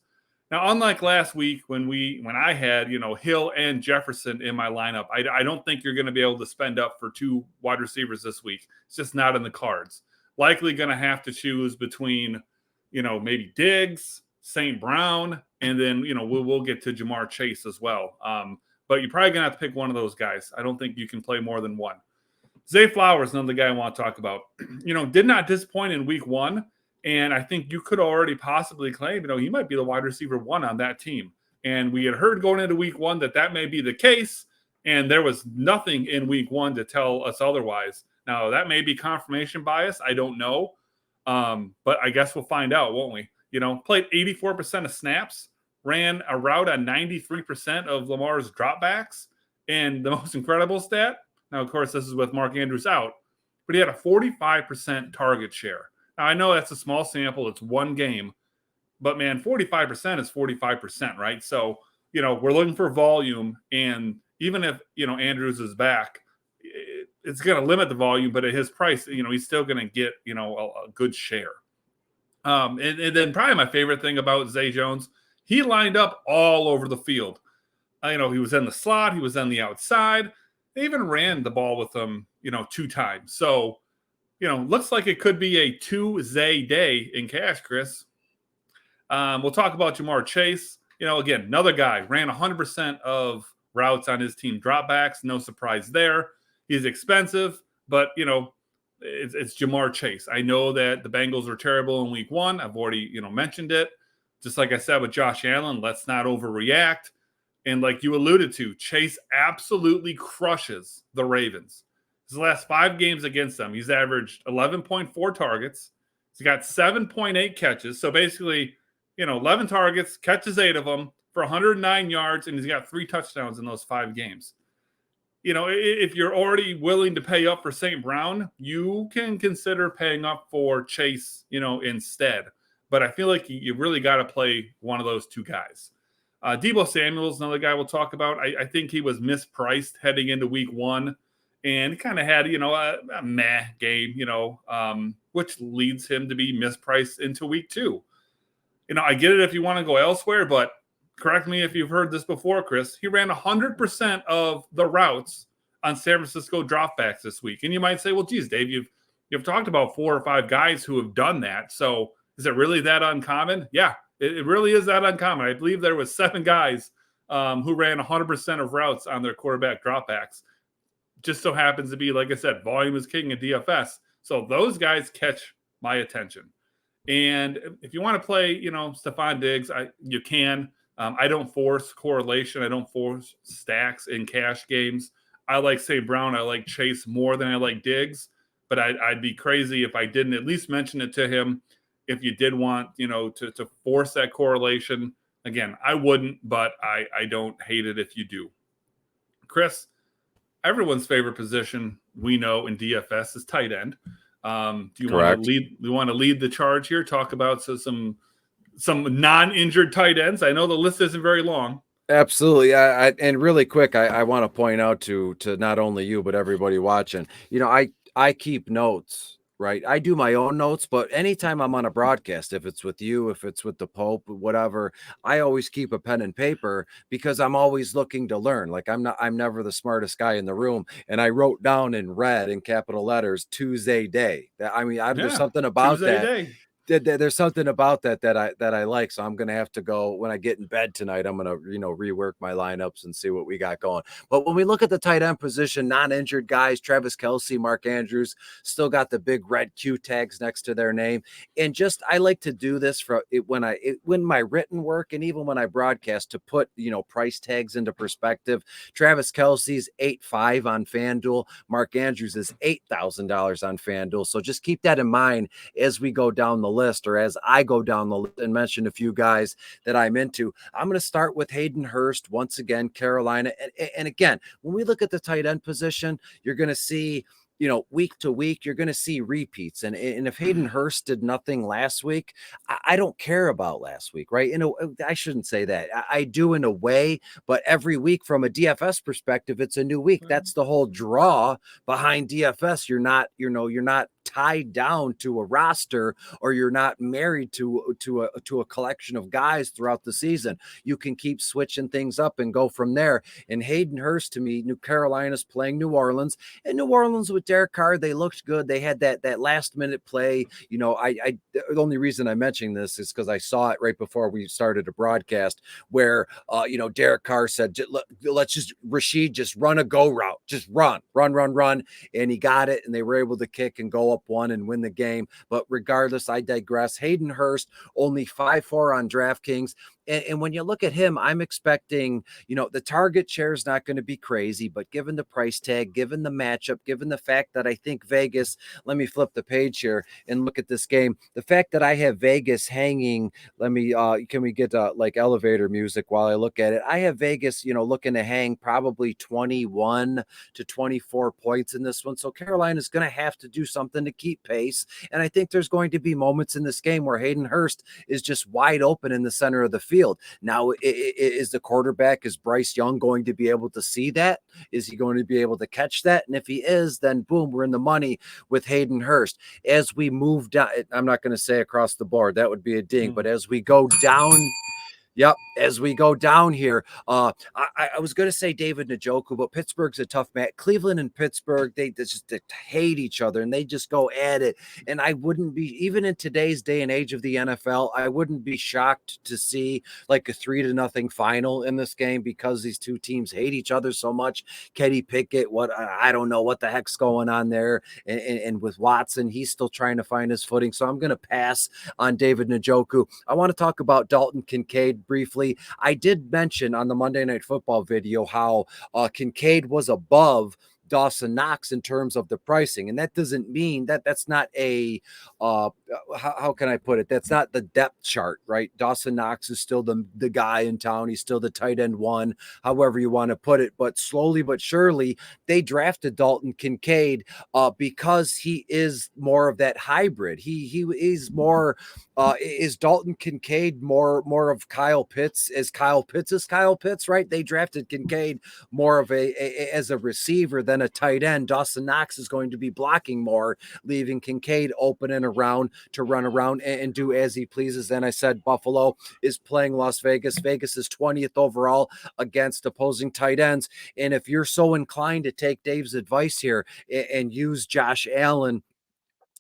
Now, unlike last week when I had, Hill and Jefferson in my lineup, I don't think you're going to be able to spend up for 2 wide receivers this week. It's just not in the cards. Likely going to have to choose between, maybe Diggs, St. Brown, and then, we'll get to Jamar Chase as well. But you're probably going to have to pick one of those guys. I don't think you can play more than one. Zay Flowers, another guy I want to talk about. Did not disappoint in week 1. And I think you could already possibly claim, he might be the wide receiver 1 on that team. And we had heard going into week 1 that may be the case. And there was nothing in week 1 to tell us otherwise. Now, that may be confirmation bias. I don't know. But I guess we'll find out, won't we? Played 84% of snaps, ran a route on 93% of Lamar's dropbacks. And the most incredible stat, now, of course, this is with Mark Andrews out, but he had a 45% target share. Now, I know that's a small sample. It's 1 game. But, man, 45% is 45%, right? So, we're looking for volume. And even if, Andrews is back, it's going to limit the volume. But at his price, he's still going to get, a good share. And then probably my favorite thing about Zay Jones, he lined up all over the field. He was in the slot. He was on the outside. They even ran the ball with him, 2 times. So, looks like it could be a Tuesday day in cash, Chris. We'll talk about Jamar Chase. Again, another guy ran 100% of routes on his team dropbacks. No surprise there. He's expensive, but, it's Jamar Chase. I know that the Bengals were terrible in week 1. I've already, mentioned it. Just like I said with Josh Allen, let's not overreact. And like you alluded to, Chase absolutely crushes the Ravens. His last 5 games against them, he's averaged 11.4 targets. He's got 7.8 catches. So basically, 11 targets, catches 8 of them for 109 yards, and he's got 3 touchdowns in those 5 games. If you're already willing to pay up for St. Brown, you can consider paying up for Chase, instead. But I feel like you really got to play one of those 2 guys. Deebo Samuel's another guy we'll talk about. I think he was mispriced heading into week 1 and kind of had, a meh game, which leads him to be mispriced into week 2. I get it if you want to go elsewhere, but correct me if you've heard this before, Chris. He ran 100% of the routes on San Francisco dropbacks this week. And you might say, well, geez, Dave, you've talked about 4 or 5 guys who have done that. So is it really that uncommon? Yeah, it really is that uncommon. I believe there was 7 guys who ran 100% of routes on their quarterback dropbacks. Just so happens to be, like I said, volume is king in DFS. So those guys catch my attention. And if you want to play, Stephon Diggs, you can. I don't force correlation. I don't force stacks in cash games. I like St. Brown. I like Chase more than I like Diggs. But I'd be crazy if I didn't at least mention it to him. If you did want, to force that correlation. Again, I wouldn't, but I don't hate it if you do. Chris, everyone's favorite position we know in DFS is tight end. Do you want to lead? We want to lead the charge here. Talk about some non-injured tight ends. I know the list isn't very long. Absolutely. And really quick, I want to point out to not only you but everybody watching. I keep notes. Right. I do my own notes, but anytime I'm on a broadcast, if it's with you, if it's with the Pope, whatever, I always keep a pen and paper because I'm always looking to learn. Like I'm never the smartest guy in the room. And I wrote down in red in capital letters, Tuesday day. There's something about Tuesday that. Day. There's something about that I like. So I'm going to have to go when I get in bed tonight. I'm going to, rework my lineups and see what we got going. But when we look at the tight end position, non-injured guys, Travis Kelce, Mark Andrews, still got the big red Q tags next to their name. And I like to do this when my written work and even when I broadcast to put, price tags into perspective. Travis Kelce's 8.5 on FanDuel. Mark Andrews is $8,000 on FanDuel. So just keep that in mind as we go down the list, or as I go down the list and mention a few guys that I'm into. I'm going to start with Hayden Hurst once again, Carolina. And again, when we look at the tight end position, you're going to see, week to week, you're going to see repeats. And if Hayden Hurst did nothing last week, I don't care about last week, right? I shouldn't say that. I do in a way, but every week from a DFS perspective, it's a new week. That's the whole draw behind DFS. You're not tied down to a roster, or you're not married to a collection of guys throughout the season. You can keep switching things up and go from there. And Hayden Hurst, to me, New Carolina's playing New Orleans, and New Orleans with Derek Carr, they looked good. They had that last minute play. The only reason I'm mentioning this is because I saw it right before we started a broadcast where Derek Carr said, Rashid, just run a go route, just run, and he got it, and they were able to kick and go up 1 and win the game. But regardless, I digress. Hayden Hurst, only 5.4 on DraftKings. And when you look at him, I'm expecting, the target share is not going to be crazy, but given the price tag, given the matchup, given the fact that I think Vegas, let me flip the page here and look at this game. The fact that I have Vegas hanging, can we get elevator music while I look at it? I have Vegas, looking to hang probably 21 to 24 points in this one. So Carolina's going to have to do something to keep pace. And I think there's going to be moments in this game where Hayden Hurst is just wide open in the center of the field. Now, is the quarterback, is Bryce Young going to be able to see that? Is he going to be able to catch that? And if he is, then boom, we're in the money with Hayden Hurst. As we move down, I'm not going to say across the board, that would be a ding, but as we go down Yep. As we go down here, I was going to say David Njoku, but Pittsburgh's a tough match. Cleveland and Pittsburgh, they hate each other and they just go at it. And I wouldn't be, even in today's day and age of the NFL, I wouldn't be shocked to see like a 3-0 final in this game because these two teams hate each other so much. Kenny Pickett, I don't know what the heck's going on there. And with Watson, he's still trying to find his footing. So I'm going to pass on David Njoku. I want to talk about Dalton Kincaid briefly. I did mention on the Monday Night Football video how Kincaid was above Dawson Knox in terms of the pricing. And that doesn't mean that's not a, how can I put it? That's not the depth chart, right? Dawson Knox is still the guy in town. He's still the tight end one, however you want to put it. But slowly but surely, they drafted Dalton Kincaid because he is more of that hybrid. He's more, is Dalton Kincaid more of Kyle Pitts as Kyle Pitts, right? They drafted Kincaid more of as a receiver than a tight end. Dawson Knox is going to be blocking more, leaving Kincaid open and around to run around and do as he pleases. And I said Buffalo is playing Las Vegas. Vegas is 20th overall against opposing tight ends. And if you're so inclined to take Dave's advice here and use Josh Allen,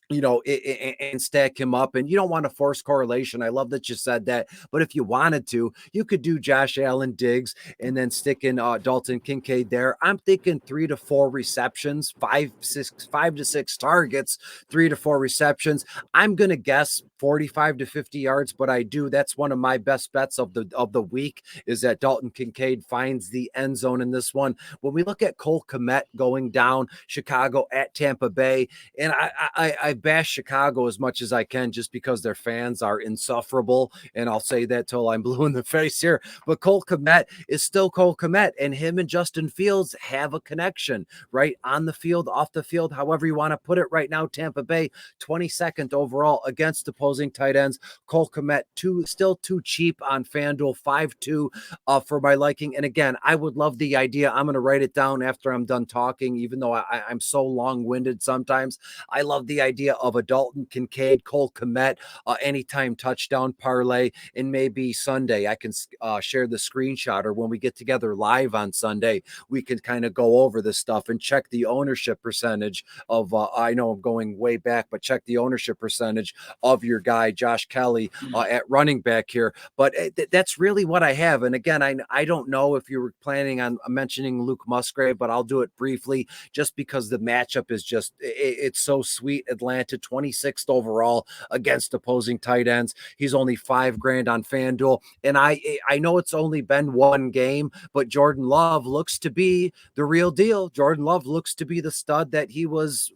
and stack him up. And you don't want to force correlation. I love that you said that. But if you wanted to, you could do Josh Allen, Diggs, and then stick in Dalton Kincaid there. I'm thinking 3 to 4 receptions, 5 to 6 targets, 3 to 4 receptions. I'm going to guess 45 to 50 yards, but that's one of my best bets of the week is that Dalton Kincaid finds the end zone in this one. When we look at Cole Kmet going down, Chicago at Tampa Bay, and I bash Chicago as much as I can just because their fans are insufferable. And I'll say that till I'm blue in the face here. But Cole Kmet is still Cole Kmet, and him and Justin Fields have a connection, right? On the field, off the field, however you want to put it right now. Tampa Bay, 22nd overall against opposing tight ends. Cole Kmet, still too cheap on FanDuel, 5-2 for my liking. And again, I would love the idea. I'm going to write it down after I'm done talking, even though I'm so long-winded sometimes. I love the idea of a Dalton Kincaid, Cole Kmet, anytime touchdown parlay, and maybe Sunday I can share the screenshot, or when we get together live on Sunday, we can kind of go over this stuff and check the ownership percentage of, I know I'm going way back, but check the ownership percentage of your guy, Josh Kelly, at running back here. But that's really what I have. And again, I don't know if you were planning on mentioning Luke Musgrave, but I'll do it briefly just because the matchup is just, it's so sweet. Atlanta, 26th overall against opposing tight ends. He's only $5,000 on FanDuel. And I know it's only been one game, but Jordan Love looks to be the real deal. Jordan Love looks to be the stud that he was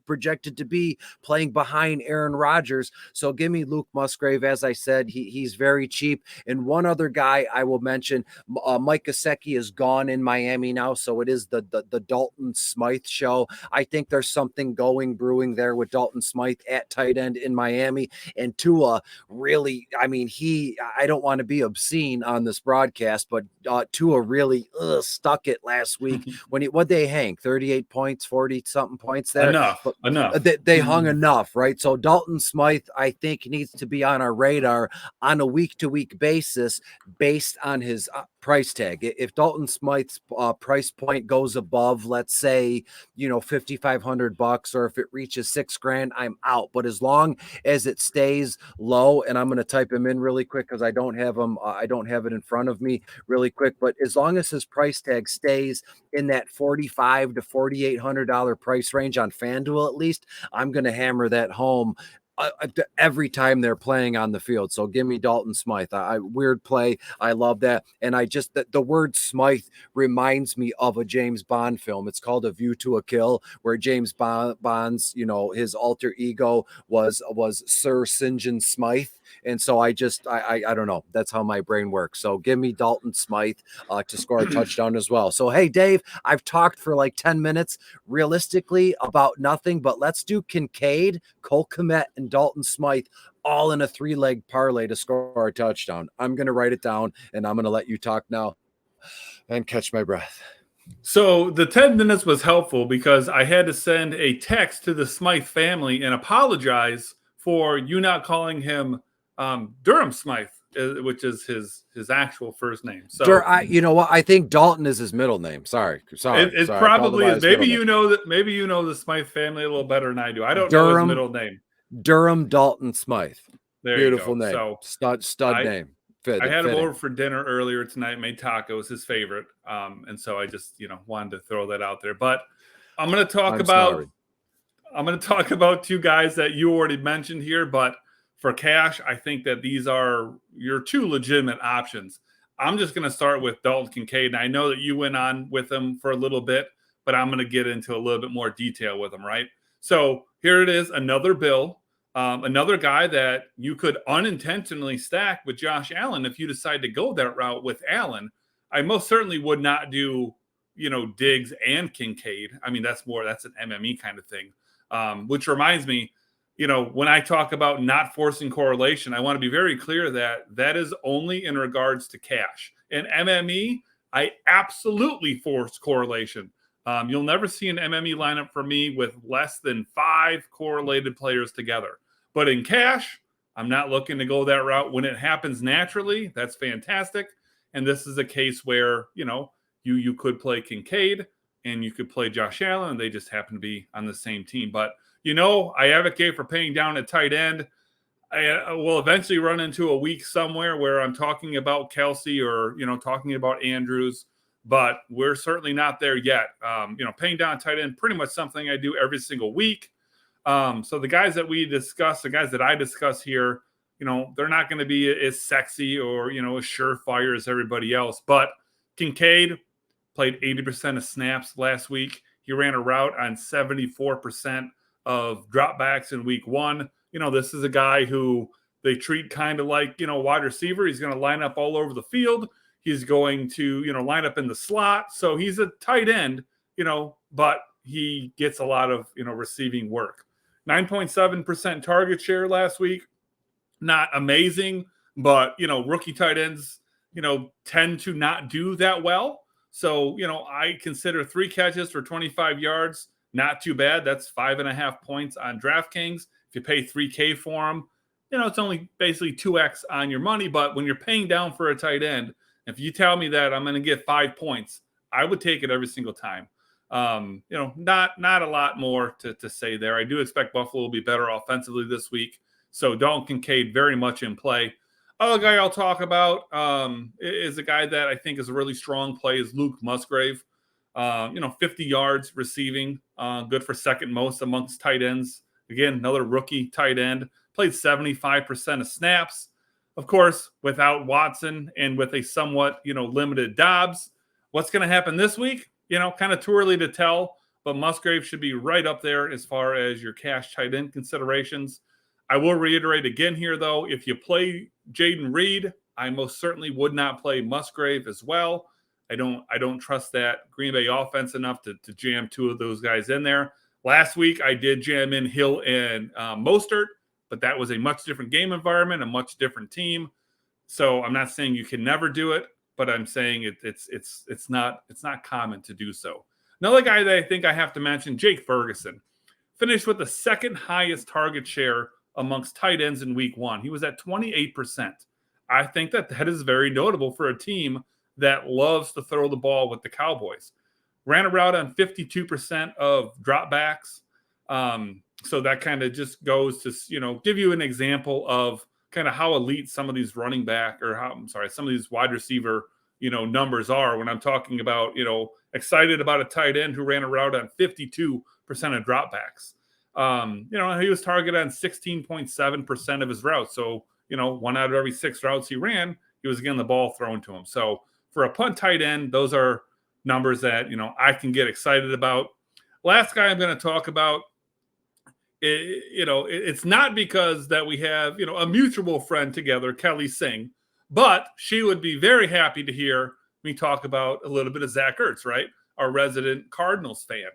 projected to be, playing behind Aaron Rodgers. So give me Luke Musgrave. As I said, he's very cheap. And one other guy I will mention, Mike Gesicki is gone in Miami now. So it is the Dalton Smythe show. I think there's something brewing there with Dalton Smythe at tight end in Miami. And Tua really, I don't want to be obscene on this broadcast, but Tua really stuck it last week when what they hang 38 points, 40 something points there. Enough. They hung enough, right? So Dalton Smythe, I think, needs to be on our radar on a week-to-week basis based on his price tag. If Dalton Smythe's price point goes above, let's say, $5,500, or if it reaches $6,000, I'm out. But as long as it stays low, and I'm going to type him in really quick because I don't have him. I don't have it in front of me really quick. But as long as his price tag stays in that $4,500 to $4,800 price range on FanDuel, at least, I'm going to hammer that home every time they're playing on the field. So give me Dalton Smythe. Weird play. I love that. And the word Smythe reminds me of a James Bond film. It's called A View to a Kill, where James Bond's, his alter ego was Sir St. John Smythe. And so I don't know. That's how my brain works. So give me Dalton Smythe to score a touchdown as well. So, hey, Dave, I've talked for like 10 minutes realistically about nothing, but let's do Kincaid, Cole Kmet, and Dalton Smythe all in a 3-leg parlay to score a touchdown. I'm going to write it down, and I'm going to let you talk now and catch my breath. So the 10 minutes was helpful because I had to send a text to the Smythe family and apologize for you not calling him Durham Smythe which is his actual first name. So you know what? I think Dalton is his middle name. Sorry. it probably is. Maybe you know that. Maybe you know the Smythe family a little better than I do. I don't know his middle name. Durham Dalton Smythe. There Beautiful you go. name. So stud name. I had him over for dinner earlier tonight. Made tacos, his favorite. And so I just wanted to throw that out there. But I'm going to talk about two guys that you already mentioned here. But for cash, I think that these are your two legitimate options. I'm just going to start with Dalton Kincaid. And I know that you went on with him for a little bit, but I'm going to get into a little bit more detail with him, right? So here it is, another Bill. Another guy that you could unintentionally stack with Josh Allen if you decide to go that route with Allen. I most certainly would not do, Diggs and Kincaid. I mean, that's an MME kind of thing. Which reminds me, when I talk about not forcing correlation, I want to be very clear that is only in regards to cash. In MME, I absolutely force correlation. You'll never see an MME lineup for me with less than 5 correlated players together. But in cash, I'm not looking to go that route. When it happens naturally, that's fantastic. And this is a case where, you could play Kincaid and you could play Josh Allen, and they just happen to be on the same team. But, I advocate for paying down a tight end. I will eventually run into a week somewhere where I'm talking about Kelsey or, talking about Andrews, but we're certainly not there yet. Paying down a tight end, pretty much something I do every single week. So the guys that I discuss here, they're not going to be as sexy or, as surefire as everybody else. But Kincaid played 80% of snaps last week. He ran a route on 74% of dropbacks in week 1. This is a guy who they treat kind of like, wide receiver. He's going to line up all over the field. He's going to, line up in the slot. So he's a tight end, but he gets a lot of, receiving work. 9.7% target share last week. Not amazing, but, rookie tight ends, tend to not do that well. So, I consider 3 catches for 25 yards not too bad. That's 5.5 points on DraftKings. If you pay $3K for him, it's only basically 2x on your money. But when you're paying down for a tight end, if you tell me that I'm going to get 5 points, I would take it every single time. Not a lot more to say there. I do expect Buffalo will be better offensively this week. So Dalton Kincaid very much in play. Other guy I'll talk about is a guy that I think is a really strong play is Luke Musgrave. 50 yards receiving, good for second most amongst tight ends. Again, another rookie tight end. Played 75% of snaps. Of course, without Watson and with a somewhat, limited Dobbs. What's going to happen this week? Kind of too early to tell, but Musgrave should be right up there as far as your cash tight end considerations. I will reiterate again here, though, if you play Jaden Reed, I most certainly would not play Musgrave as well. I don't trust that Green Bay offense enough to jam 2 of those guys in there. Last week, I did jam in Hill and Mostert, but that was a much different game environment, a much different team. So I'm not saying you can never do it, but I'm saying it's not common to do so. Another guy that I think I have to mention, Jake Ferguson, finished with the second highest target share amongst tight ends in week 1. He was at 28%. I think that is very notable for a team that loves to throw the ball with the Cowboys. Ran a route on 52% of dropbacks. So that kind of just goes to, give you an example of kind of how elite some of these running back some of these wide receiver, numbers are when I'm talking about, excited about a tight end who ran a route on 52% of dropbacks. He was targeted on 16.7% of his routes. So, 1 out of every 6 routes he ran, he was getting the ball thrown to him. So for a punt tight end, those are numbers that, I can get excited about. Last guy I'm going to talk about, it's not because that we have, a mutual friend together, Kelly Singh, but she would be very happy to hear me talk about a little bit of Zach Ertz, right? Our resident Cardinals fan.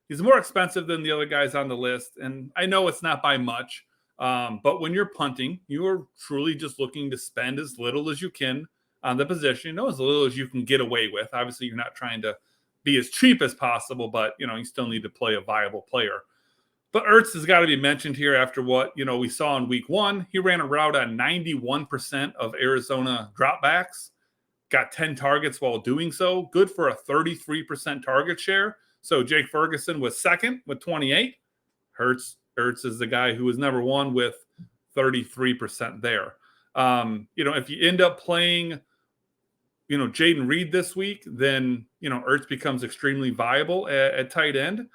He's more expensive than the other guys on the list, and I know it's not by much, but when you're punting, you are truly just looking to spend as little as you can on the position, as little as you can get away with. Obviously, you're not trying to be as cheap as possible, but, you still need to play a viable player. But Ertz has got to be mentioned here after what, we saw in week 1. He ran a route on 91% of Arizona dropbacks, got 10 targets while doing so. Good for a 33% target share. So Jake Ferguson was second with 28. Ertz is the guy who was number 1 with 33% there. If you end up playing, Jaden Reed this week, then, Ertz becomes extremely viable at tight end.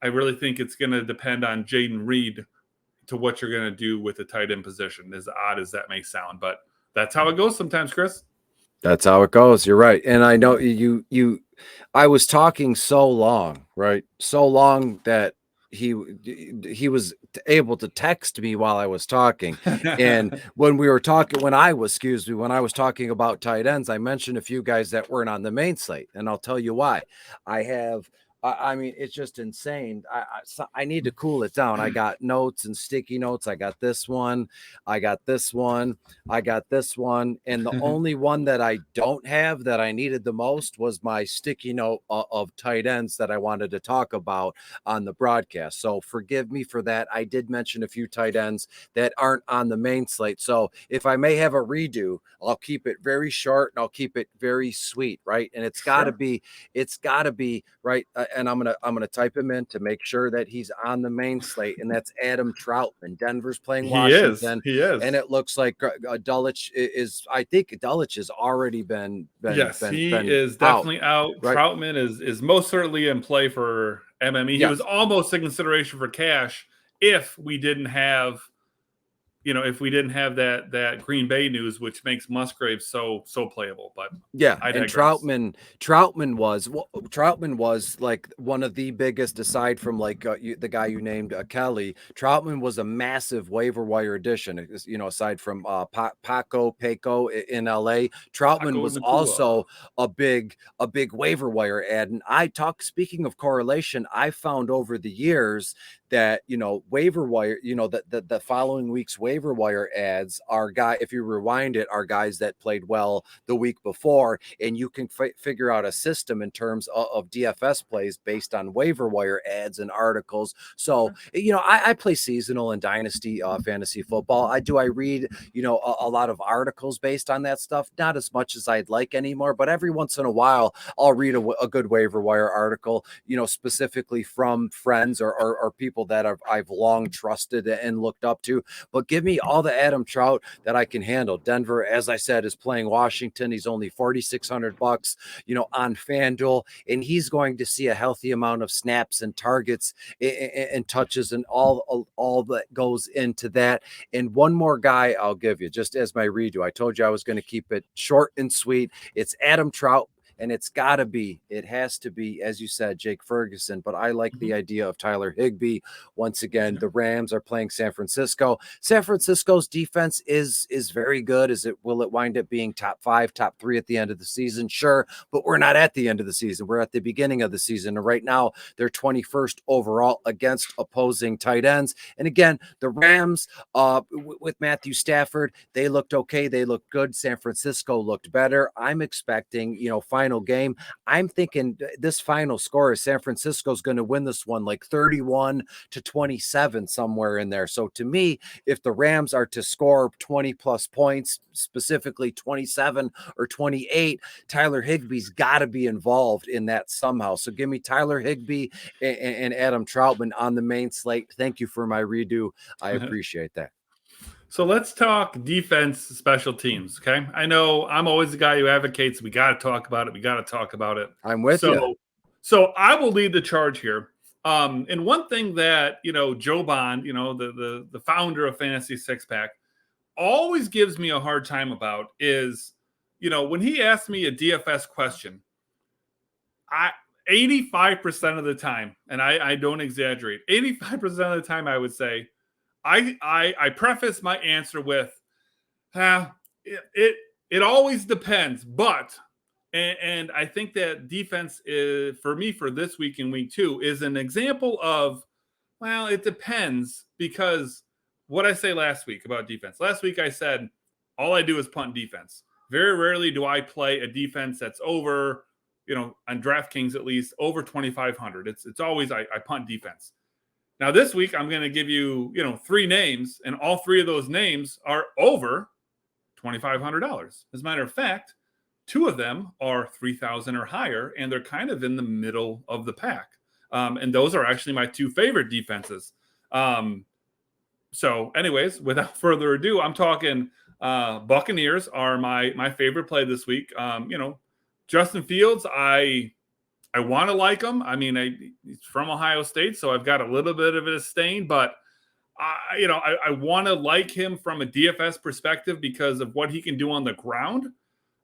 I really think it's going to depend on Jaden Reed to what you're going to do with the tight end position, as odd as that may sound. But that's how it goes sometimes, Chris. That's how it goes. You're right. And I know I was talking so long, right? So long that he was able to text me while I was talking. And when I was talking about tight ends, I mentioned a few guys that weren't on the main slate, and I'll tell you why. I mean, it's just insane. I need to cool it down. I got notes and sticky notes. I got this one. I got this one. I got this one. And the only one that I don't have that I needed the most was my sticky note of tight ends that I wanted to talk about on the broadcast. So forgive me for that. I did mention a few tight ends that aren't on the main slate. So if I may have a redo, I'll keep it very short and I'll keep it very sweet. Right. And it's gotta be right. And I'm gonna type him in to make sure that he's on the main slate, and that's Adam Troutman. Denver's playing Washington. He is. And it looks like Dulwich is. I think Dulwich has already been. Yes, he is definitely out. Right? Troutman is most certainly in play for MME. He was almost in consideration for cash if we didn't have that Green Bay news, which makes Musgrave so playable. But yeah, and Troutman was like one of the biggest, aside from like the guy you named Kelly. Troutman was a massive waiver wire addition. Aside from Paco in LA, Troutman was also a big waiver wire ad. And speaking of correlation, I found over the years that waiver wire, the following week's waiver wire ads are if you rewind it, are guys that played well the week before, and you can figure out a system in terms of DFS plays based on waiver wire ads and articles. So I play seasonal and dynasty fantasy football. I read a lot of articles based on that stuff, not as much as I'd like anymore, but every once in a while I'll read a good waiver wire article, specifically from friends or people that I've long trusted and looked up to. But give me all the Adam Trout that I can handle. Denver, as I said, is playing Washington. He's only $4,600, on FanDuel, and he's going to see a healthy amount of snaps and targets and touches and all that goes into that. And one more guy I'll give you just as my redo. I told you I was going to keep it short and sweet. It's Adam Trout. And it has to be, as you said, Jake Ferguson. But I like the idea of Tyler Higbee. Once again, the Rams are playing San Francisco. San Francisco's defense is very good. Will it wind up being top 5, top 3 at the end of the season? Sure, but we're not at the end of the season. We're at the beginning of the season. And right now, they're 21st overall against opposing tight ends. And again, the Rams, with Matthew Stafford, they looked okay. They looked good. San Francisco looked better. I'm expecting, final game. I'm thinking this final score is San Francisco's going to win this one like 31-27, somewhere in there. So to me, if the Rams are to score 20 plus points, specifically 27 or 28, Tyler Higbee's got to be involved in that somehow. So give me Tyler Higbee and Adam Troutman on the main slate. Thank you for my redo. I appreciate that. So let's talk defense, special teams. Okay. I know I'm always the guy who advocates we got to talk about it. I'm with you. So I will lead the charge here. And one thing that, Joe Bond, the founder of Fantasy Six Pack, always gives me a hard time about is, when he asks me a DFS question, 85% of the time, and I don't exaggerate, 85% of the time I would say, I preface my answer with, it always depends, but, and I think that defense is, for me, for this week in week 2 is an example of, well, it depends, because what I say last week about defense. Last week I said, all I do is punt defense. Very rarely do I play a defense that's over, on DraftKings at least, over 2,500. It's always I punt defense. Now this week, I'm going to give you, 3 names, and all 3 of those names are over $2,500. As a matter of fact, 2 of them are 3,000 or higher, and they're kind of in the middle of the pack. And those are actually my 2 favorite defenses. So, anyways, without further ado, I'm talking Buccaneers are my favorite play this week. Justin Fields, I want to like him. I mean, he's from Ohio State, so I've got a little bit of a disdain, but I want to like him from a DFS perspective because of what he can do on the ground.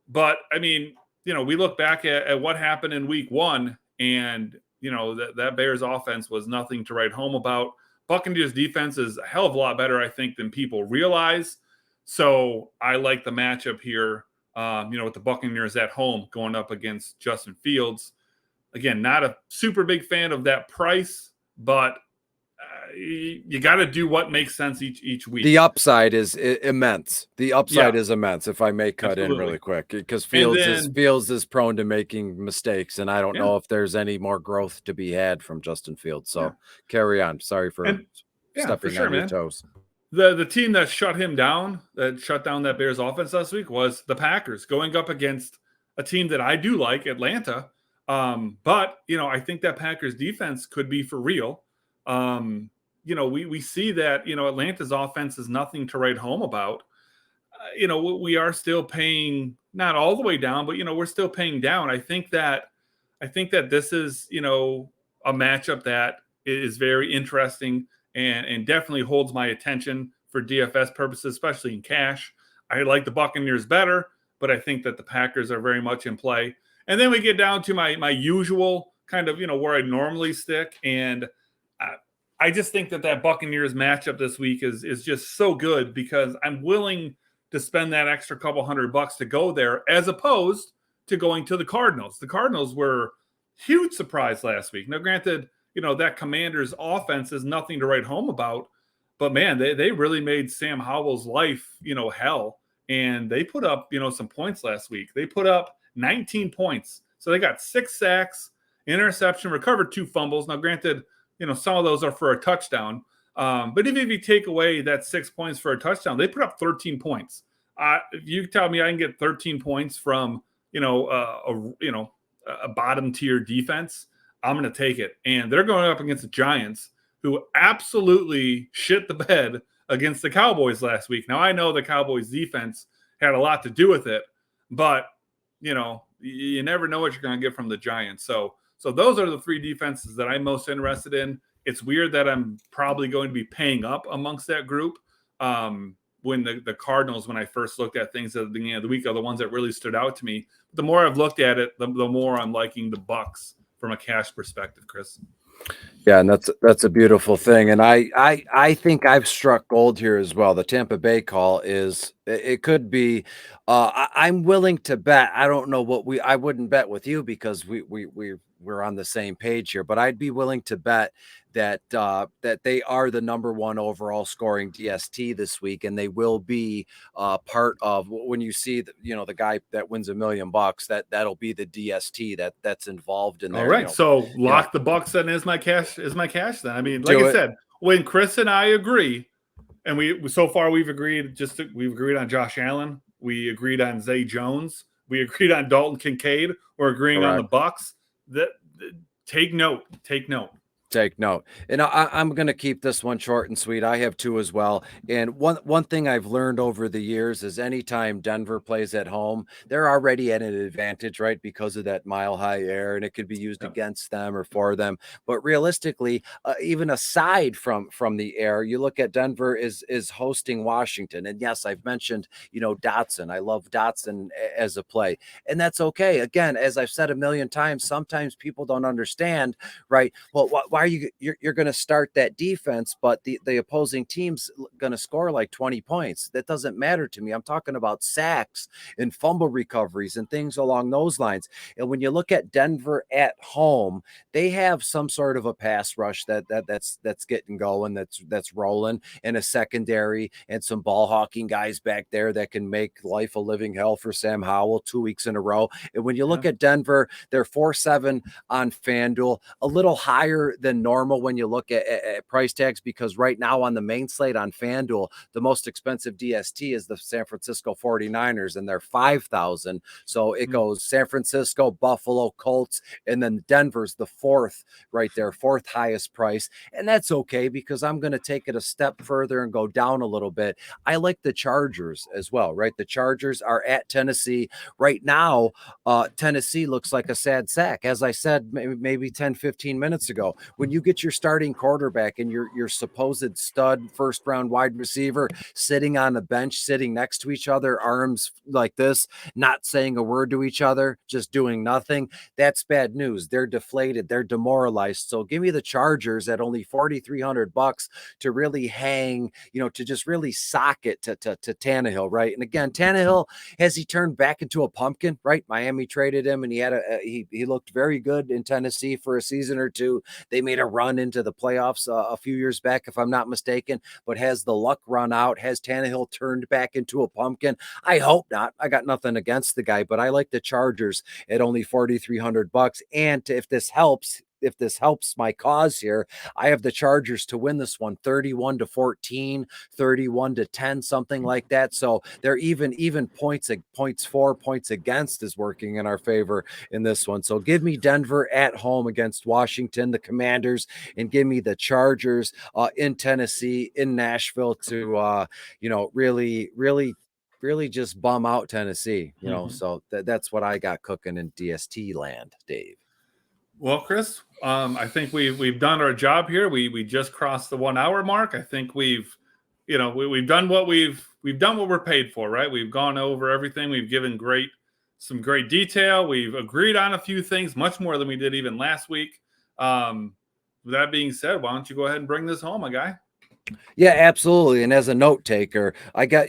But I mean, we look back at what happened in week 1, and that Bears offense was nothing to write home about. Buccaneers defense is a hell of a lot better, I think, than people realize. So I like the matchup here, with the Buccaneers at home going up against Justin Fields. Again, not a super big fan of that price, but you got to do what makes sense each week. The upside is immense. The upside is immense, if I may cut in really quick, because Fields is prone to making mistakes, and I don't know if there's any more growth to be had from Justin Fields. So carry on. Sorry for stepping on your toes. The team that shut him down, that shut down that Bears offense last week, was the Packers, going up against a team that I do like, Atlanta. But I think that Packers defense could be for real. We see that, Atlanta's offense is nothing to write home about. We are still paying, not all the way down, but, we're still paying down. I think that this is, a matchup that is very interesting and definitely holds my attention for DFS purposes, especially in cash. I like the Buccaneers better, but I think that the Packers are very much in play. And then we get down to my usual kind of, where I normally stick. And I just think that Buccaneers matchup this week is just so good because I'm willing to spend that extra couple $100 to go there, as opposed to going to the Cardinals. The Cardinals were huge surprise last week. Now, granted, that Commanders offense is nothing to write home about, but man, they really made Sam Howell's life, hell. And they put up, some points last week. They put up 19 points. So they got 6 sacks, interception, recovered 2 fumbles. Now, granted, some of those are for a touchdown. But even if you take away that 6 points for a touchdown, they put up 13 points. If you tell me I can get 13 points from, a bottom tier defense, I'm going to take it. And they're going up against the Giants, who absolutely shit the bed against the Cowboys last week. Now, I know the Cowboys defense had a lot to do with it, but, you never know what you're going to get from the Giants. So those are the 3 defenses that I'm most interested in. It's weird that I'm probably going to be paying up amongst that group. When the Cardinals, when I first looked at things at the beginning of the week, are the ones that really stood out to me. The more I've looked at it, the more I'm liking the Bucs from a cash perspective, Chris. Yeah, and that's a beautiful thing. And I think I've struck gold here as well. The Tampa Bay call it could be I'm willing to bet. I don't know I wouldn't bet with you because we're on the same page here, but I'd be willing to bet that they are the number 1 overall scoring DST this week, and they will be part of when you see the guy that wins $1 million, that'll be the DST that's involved in there. All right, so lock the Bucs then as my cash then. I mean, like I said, when Chris and I agree, and we've agreed on Josh Allen, we agreed on Zay Jones, we agreed on Dalton Kincaid, we're agreeing on the Bucs. Take note. And I'm going to keep this one short and sweet. I have 2 as well. And one thing I've learned over the years is anytime Denver plays at home, they're already at an advantage, right? Because of that mile high air, and it could be used against them or for them. But realistically, even aside from the air, you look at Denver is hosting Washington. And yes, I've mentioned, Dotson. I love Dotson as a play, and that's okay. Again, as I've said a million times, sometimes people don't understand, right? Well, why are you're going to start that defense, but the opposing team's going to score like 20 points. That doesn't matter to me. I'm talking about sacks and fumble recoveries and things along those lines. And when you look at Denver at home, they have some sort of a pass rush that's getting going, that's rolling, and a secondary and some ball hawking guys back there that can make life a living hell for Sam Howell 2 weeks in a row. And when you look at Denver, they're 4-7 on FanDuel, a little higher than than normal when you look at price tags, because right now on the main slate on FanDuel, the most expensive DST is the San Francisco 49ers, and they're 5,000. So it goes San Francisco, Buffalo, Colts, and then Denver's the fourth right there, fourth highest price. And that's okay, because I'm going to take it a step further and go down a little bit. I like the Chargers as well, right? The Chargers are at Tennessee right now. Tennessee looks like a sad sack. As I said, maybe 10, 15 minutes ago, when you get your starting quarterback and your supposed stud first round wide receiver sitting on the bench, sitting next to each other, arms like this, not saying a word to each other, just doing nothing, that's bad news. They're deflated. They're demoralized. So give me the Chargers at only $4,300 to really hang, to just really sock it to Tannehill, right? And again, Tannehill, has he turned back into a pumpkin, right? Miami traded him, and he had he looked very good in Tennessee for a season or two. They made a run into the playoffs a few years back, if I'm not mistaken. But has the luck run out? Has Tannehill turned back into a pumpkin? I hope not. I got nothing against the guy, but I like the Chargers at only $4,300. And if this helps my cause here, I have the Chargers to win this one 31-14, 31-10, something like that. So they're even points for, points against is working in our favor in this one. So give me Denver at home against Washington, the Commanders, and give me the Chargers in Tennessee, in Nashville to really just bum out Tennessee, So that's what I got cooking in DST land, Dave. Well, Chris, I think we've done our job here. We just crossed the 1 hour mark. I think we've done what we've done what we're paid for, right? We've gone over everything. We've given some great detail. We've agreed on a few things, much more than we did even last week. With that being said, why don't you go ahead and bring this home, my guy? Yeah, absolutely. And as a note taker, I got,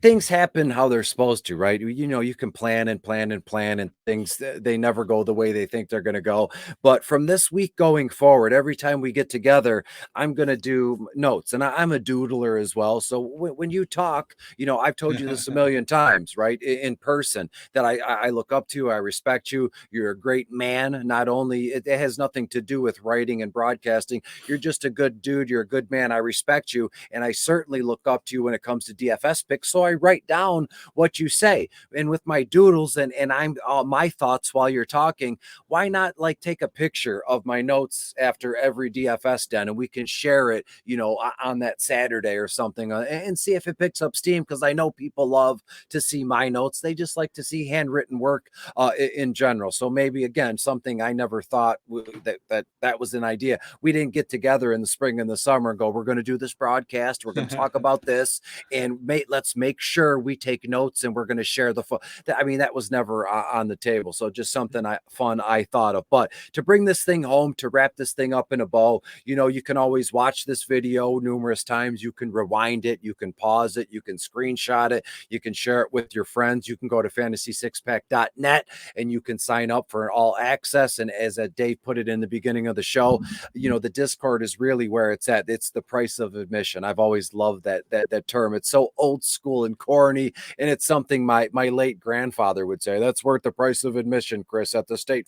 things happen how they're supposed to, right? You can plan and plan and plan, and things, they never go the way they think they're going to go. But from this week going forward, every time we get together, I'm going to do notes, and I'm a doodler as well. So when you talk, I've told you this a million times, right? In person, that I look up to, I respect you. You're a great man. Not only, it has nothing to do with writing and broadcasting. You're just a good dude. You're a good man. I respect you, and I certainly look up to you when it comes to DFS picks. So I write down what you say, and with my doodles and I'm my thoughts while you're talking. Why not take a picture of my notes after every DFS den, and we can share it, on that Saturday or something, and see if it picks up steam, because I know people love to see my notes. They just like to see handwritten work in general. So maybe, again, something I never thought that was an idea. We didn't get together in the spring and the summer and go, we're going to do this broadcast, we're going to talk about this, and let's make sure we take notes, and we're going to share that was never on the table. So just something fun I thought of. But to bring this thing home, to wrap this thing up in a bow, you can always watch this video numerous times. You can rewind it, you can pause it, you can screenshot it, you can share it with your friends. You can go to fantasy6pack.net and you can sign up for an all access. And as Dave put it in the beginning of the show, the Discord is really where it's at. It's the price of admission. I've always loved that term. It's so old school and corny, and it's something my late grandfather would say. That's worth the price of admission, Chris, at the state.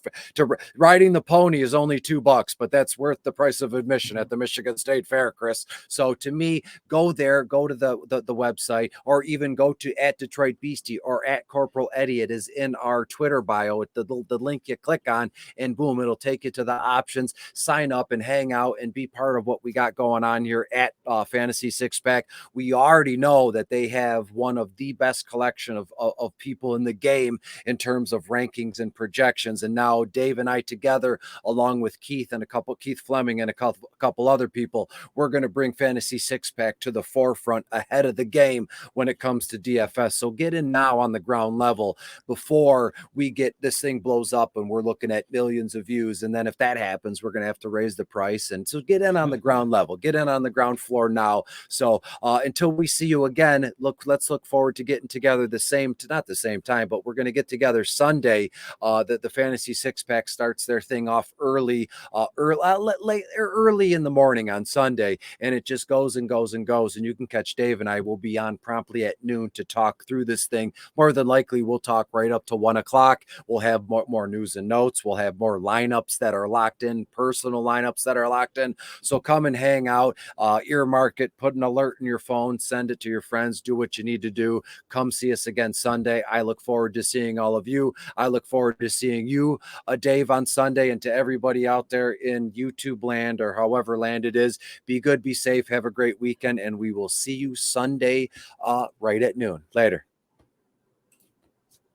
Riding the pony is only $2, but that's worth the price of admission at the Michigan State Fair, Chris. So to me, go there, go to the website, or even go to @DetroitBeastie or @Corporal Eddie. It is in our Twitter bio. The link you click on, and boom, it'll take you to the options. Sign up and hang out and be part of what we got going on here at Fantasy Six Pack. We already know that they have one of the best collection of people in the game in terms of rankings and projections. And now Dave and I together, along with Keith Fleming and a couple other people, we're going to bring Fantasy Six Pack to the forefront, ahead of the game when it comes to DFS. So get in now on the ground level before this thing blows up and we're looking at millions of views. And then if that happens, we're going to have to raise the price. And so get in on the ground level, get in on the ground floor for now. So until we see you again, let's look forward to getting together not the same time, but we're going to get together Sunday. The Fantasy Six Pack starts their thing off early in the morning on Sunday, and it just goes and goes and goes. And you can catch Dave and I will be on promptly at noon to talk through this thing. More than likely, we'll talk right up to 1 o'clock. We'll have more news and notes. We'll have more lineups that are locked in, personal lineups that are locked in. So come and hang out, earmark it, put an alert in your phone, send it to your friends, do what you need to do. Come see us again Sunday. I look forward to seeing all of you. I look forward to seeing you, Dave, on Sunday. And to everybody out there in YouTube land or however land it is, be good, be safe, have a great weekend, and we will see you Sunday right at noon. Later.